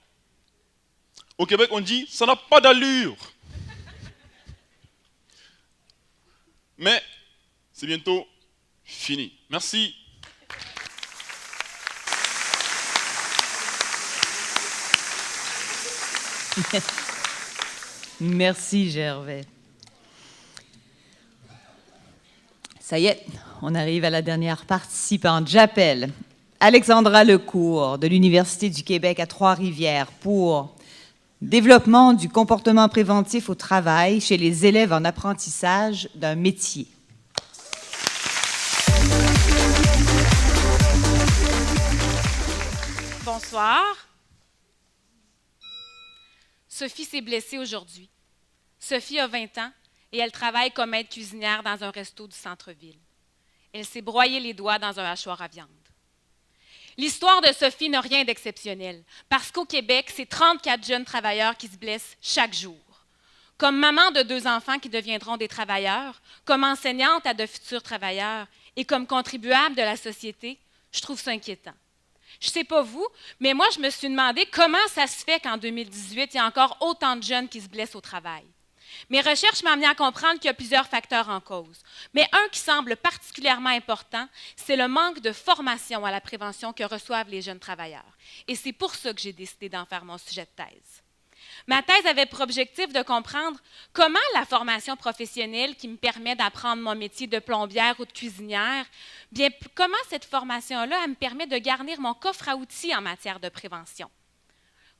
Au Québec, on dit, ça n'a pas d'allure. Mais c'est bientôt fini. Merci. Merci, Gervais. Ça y est, on arrive à la dernière participante. J'appelle Alexandra Lecourt de l'Université du Québec à Trois-Rivières pour développement du comportement préventif au travail chez les élèves en apprentissage d'un métier. Bonsoir. Bonsoir. Sophie s'est blessée aujourd'hui. Sophie a 20 ans et elle travaille comme aide cuisinière dans un resto du centre-ville. Elle s'est broyé les doigts dans un hachoir à viande. L'histoire de Sophie n'a rien d'exceptionnel, parce qu'au Québec, c'est 34 jeunes travailleurs qui se blessent chaque jour. Comme maman de 2 enfants qui deviendront des travailleurs, comme enseignante à de futurs travailleurs et comme contribuable de la société, je trouve ça inquiétant. Je ne sais pas vous, mais moi, je me suis demandé comment ça se fait qu'en 2018, il y a encore autant de jeunes qui se blessent au travail. Mes recherches m'ont amené à comprendre qu'il y a plusieurs facteurs en cause. Mais un qui semble particulièrement important, c'est le manque de formation à la prévention que reçoivent les jeunes travailleurs. Et c'est pour ça que j'ai décidé d'en faire mon sujet de thèse. Ma thèse avait pour objectif de comprendre comment la formation professionnelle qui me permet d'apprendre mon métier de plombière ou de cuisinière, bien, comment cette formation-là me permet de garnir mon coffre à outils en matière de prévention.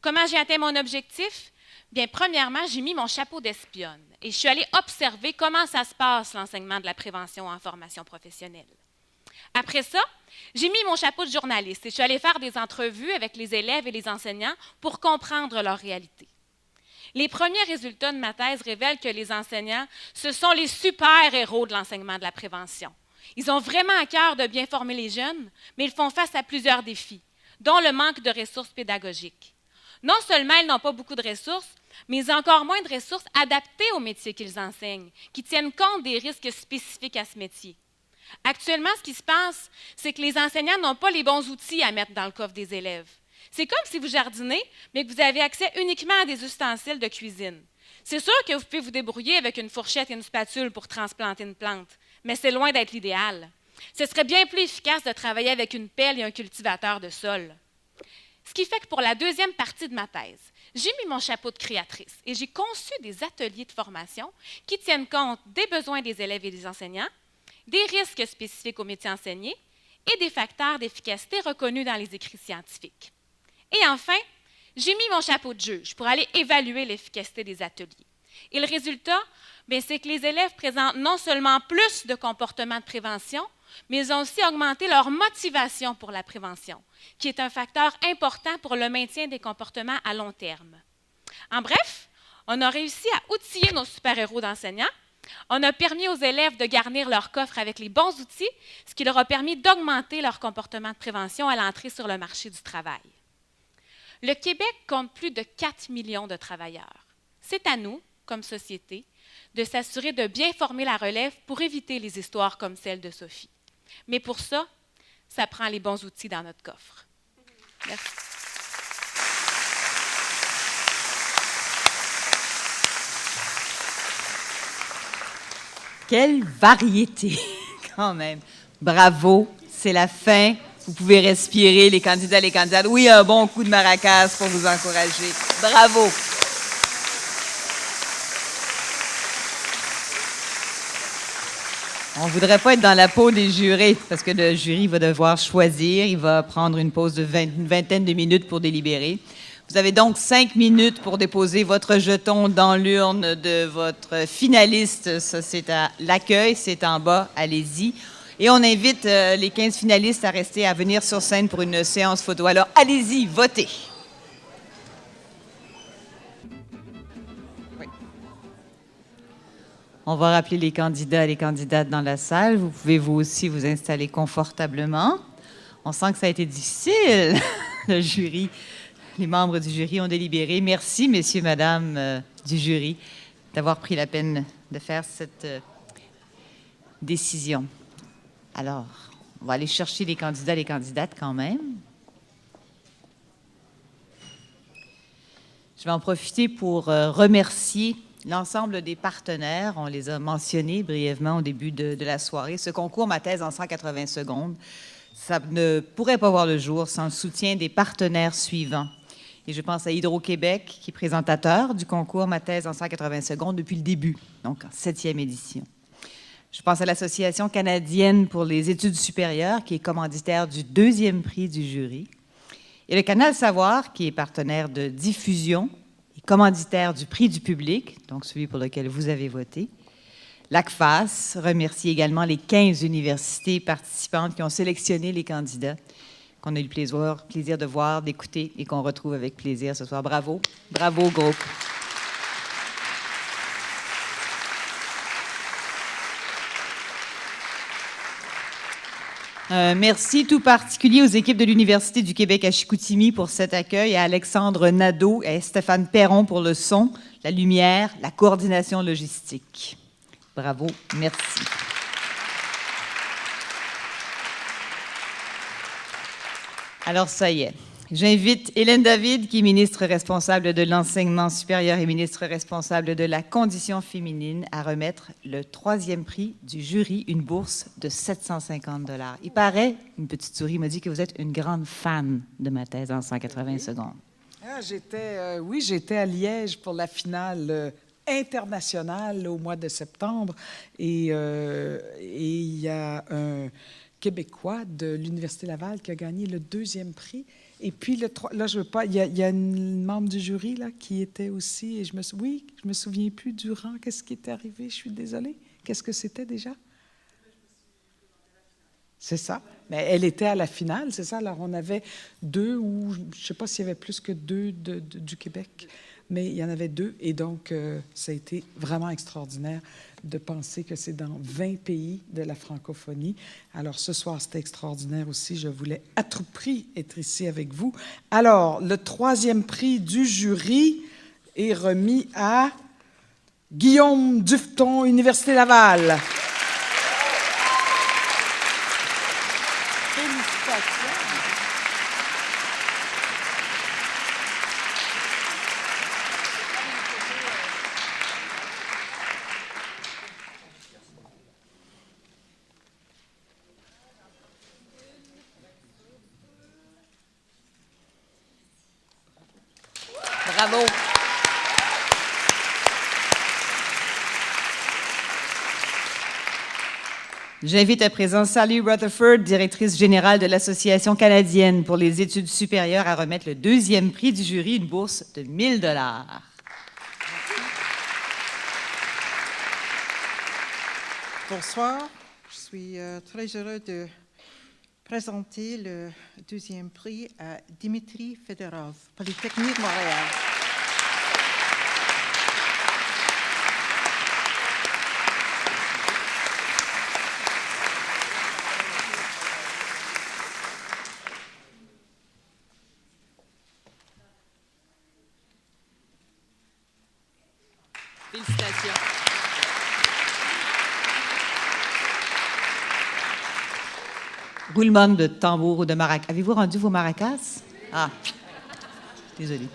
Comment j'ai atteint mon objectif? Bien, premièrement, j'ai mis mon chapeau d'espionne et je suis allée observer comment ça se passe, l'enseignement de la prévention en formation professionnelle. Après ça, j'ai mis mon chapeau de journaliste et je suis allée faire des entrevues avec les élèves et les enseignants pour comprendre leur réalité. Les premiers résultats de ma thèse révèlent que les enseignants, ce sont les super-héros de l'enseignement de la prévention. Ils ont vraiment à cœur de bien former les jeunes, mais ils font face à plusieurs défis, dont le manque de ressources pédagogiques. Non seulement ils n'ont pas beaucoup de ressources, mais ils ont encore moins de ressources adaptées au métier qu'ils enseignent, qui tiennent compte des risques spécifiques à ce métier. Actuellement, ce qui se passe, c'est que les enseignants n'ont pas les bons outils à mettre dans le coffre des élèves. C'est comme si vous jardinez, mais que vous avez accès uniquement à des ustensiles de cuisine. C'est sûr que vous pouvez vous débrouiller avec une fourchette et une spatule pour transplanter une plante, mais c'est loin d'être l'idéal. Ce serait bien plus efficace de travailler avec une pelle et un cultivateur de sol. Ce qui fait que pour la deuxième partie de ma thèse, j'ai mis mon chapeau de créatrice et j'ai conçu des ateliers de formation qui tiennent compte des besoins des élèves et des enseignants, des risques spécifiques au métier enseigné et des facteurs d'efficacité reconnus dans les écrits scientifiques. Et enfin, j'ai mis mon chapeau de juge pour aller évaluer l'efficacité des ateliers. Et le résultat, c'est que les élèves présentent non seulement plus de comportements de prévention, mais ils ont aussi augmenté leur motivation pour la prévention, qui est un facteur important pour le maintien des comportements à long terme. En bref, on a réussi à outiller nos super-héros d'enseignants. On a permis aux élèves de garnir leur coffre avec les bons outils, ce qui leur a permis d'augmenter leur comportement de prévention à l'entrée sur le marché du travail. Le Québec compte plus de 4 millions de travailleurs. C'est à nous, comme société, de s'assurer de bien former la relève pour éviter les histoires comme celle de Sophie. Mais pour ça, ça prend les bons outils dans notre coffre. Merci. Quelle variété, quand même. Bravo, c'est la fin. Vous pouvez respirer, les candidats, les candidates. Oui, un bon coup de maracas pour vous encourager. Bravo. On ne voudrait pas être dans la peau des jurés, parce que le jury va devoir choisir. Il va prendre une pause de une vingtaine de minutes pour délibérer. Vous avez donc 5 minutes pour déposer votre jeton dans l'urne de votre finaliste. Ça, c'est à l'accueil, c'est en bas. Allez-y. Et on invite les 15 finalistes à rester, à venir sur scène pour une séance photo. Alors, allez-y, votez. Oui. On va rappeler les candidats et les candidates dans la salle. Vous pouvez vous aussi vous installer confortablement. On sent que ça a été difficile. Le jury, les membres du jury ont délibéré. Merci, messieurs, madame du jury, d'avoir pris la peine de faire cette décision. Alors, on va aller chercher les candidats et les candidates quand même. Je vais en profiter pour remercier l'ensemble des partenaires. On les a mentionnés brièvement au début de la soirée. Ce concours, ma thèse en 180 secondes, ça ne pourrait pas voir le jour sans le soutien des partenaires suivants. Et je pense à Hydro-Québec, qui est présentateur du concours ma thèse en 180 secondes depuis le début, donc en 7e édition. Je pense à l'Association canadienne pour les études supérieures, qui est commanditaire du 2e prix du jury. Et le Canal Savoir, qui est partenaire de diffusion et commanditaire du prix du public, donc celui pour lequel vous avez voté. L'ACFAS remercie également les 15 universités participantes qui ont sélectionné les candidats, qu'on a eu le plaisir de voir, d'écouter et qu'on retrouve avec plaisir ce soir. Bravo. Bravo, groupe. Merci tout particulier aux équipes de l'Université du Québec à Chicoutimi pour cet accueil, à Alexandre Nadeau et à Stéphane Perron pour le son, la lumière, la coordination logistique. Bravo, merci. Alors, ça y est. J'invite Hélène David, qui est ministre responsable de l'enseignement supérieur et ministre responsable de la condition féminine, à remettre le 3e prix du jury, une bourse de 750 $. Il paraît, une petite souris m'a dit que vous êtes une grande fan de ma thèse en 180 secondes. Ah, j'étais à Liège pour la finale internationale au mois de septembre. Et il y a un Québécois de l'Université Laval qui a gagné le 2e prix. Et puis, là, je veux pas, il y a une membre du jury là, qui était aussi, et je me souviens plus du rang, qu'est-ce qui était arrivé, je suis désolée. Qu'est-ce que c'était déjà? C'est ça. Mais elle était à la finale, c'est ça. Alors, on avait 2 ou, je ne sais pas s'il y avait plus que 2 du Québec, mais il y en avait 2. Et donc, ça a été vraiment extraordinaire de penser que c'est dans 20 pays de la francophonie. Alors, ce soir, c'était extraordinaire aussi. Je voulais à tout prix être ici avec vous. Alors, le 3e prix du jury est remis à Guillaume Dufton, Université Laval. Félicitations. Bravo. J'invite à présent Sally Rutherford, directrice générale de l'Association canadienne pour les études supérieures, à remettre le 2e prix du jury, une bourse de 1 000 $. Bonsoir, je suis très heureux de présenter le 2e prix à Dimitri Fedorov, Polytechnique Montréal. Félicitations. Roulement de tambour ou de maracas. Avez-vous rendu vos maracas? Ah, désolé.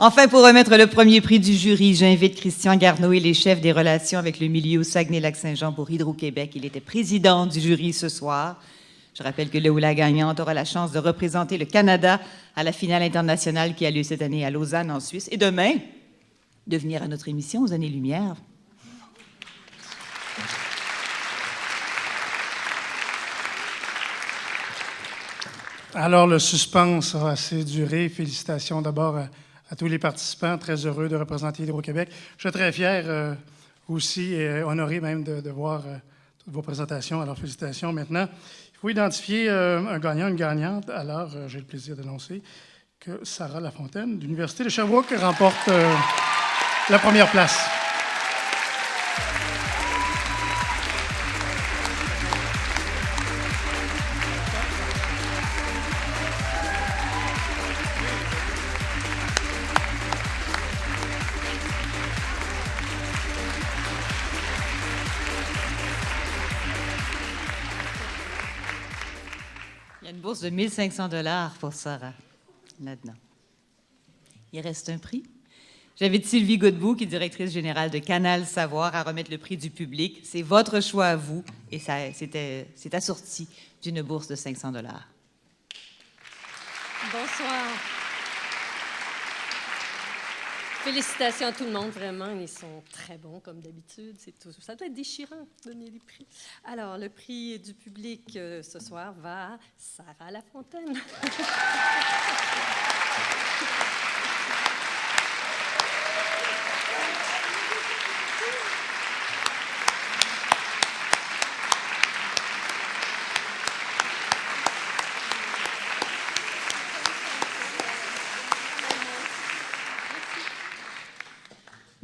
Enfin, pour remettre le 1er prix du jury, j'invite Christian Garneau et les chefs des relations avec le milieu Saguenay-Lac-Saint-Jean pour Hydro-Québec. Il était président du jury ce soir. Je rappelle que le ou la gagnante aura la chance de représenter le Canada à la finale internationale qui a lieu cette année à Lausanne, en Suisse. Et demain, de venir à notre émission aux Années-Lumière. Alors, le suspense a assez duré. Félicitations d'abord à tous les participants. Très heureux de représenter Hydro-Québec. Je suis très fier aussi et honoré même de voir toutes vos présentations. Alors, félicitations. Maintenant, il faut identifier un gagnant, une gagnante. Alors, j'ai le plaisir d'annoncer que Sarah Lafontaine, de l'Université de Sherbrooke, remporte la première place. Il y a une bourse de 1 500 $ pour Sarah, là-dedans. Il reste un prix. J'invite Sylvie Godbout, qui est directrice générale de Canal Savoir, à remettre le prix du public. C'est votre choix à vous, et c'est assorti d'une bourse de 500 $. Bonsoir. Félicitations à tout le monde, vraiment. Ils sont très bons, comme d'habitude. Ça doit être déchirant de donner les prix. Alors, le prix du public ce soir va à Sarah Lafontaine.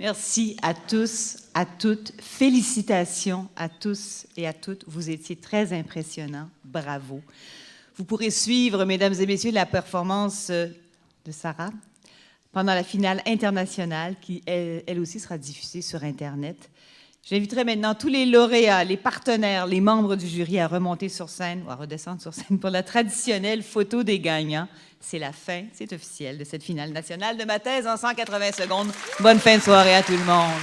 Merci à tous, à toutes. Félicitations à tous et à toutes. Vous étiez très impressionnants. Bravo. Vous pourrez suivre, mesdames et messieurs, la performance de Sarah pendant la finale internationale qui, elle aussi, sera diffusée sur Internet. J'inviterai maintenant tous les lauréats, les partenaires, les membres du jury à remonter sur scène ou à redescendre sur scène pour la traditionnelle photo des gagnants. C'est la fin, c'est officiel, de cette finale nationale de ma thèse en 180 secondes. Bonne fin de soirée à tout le monde.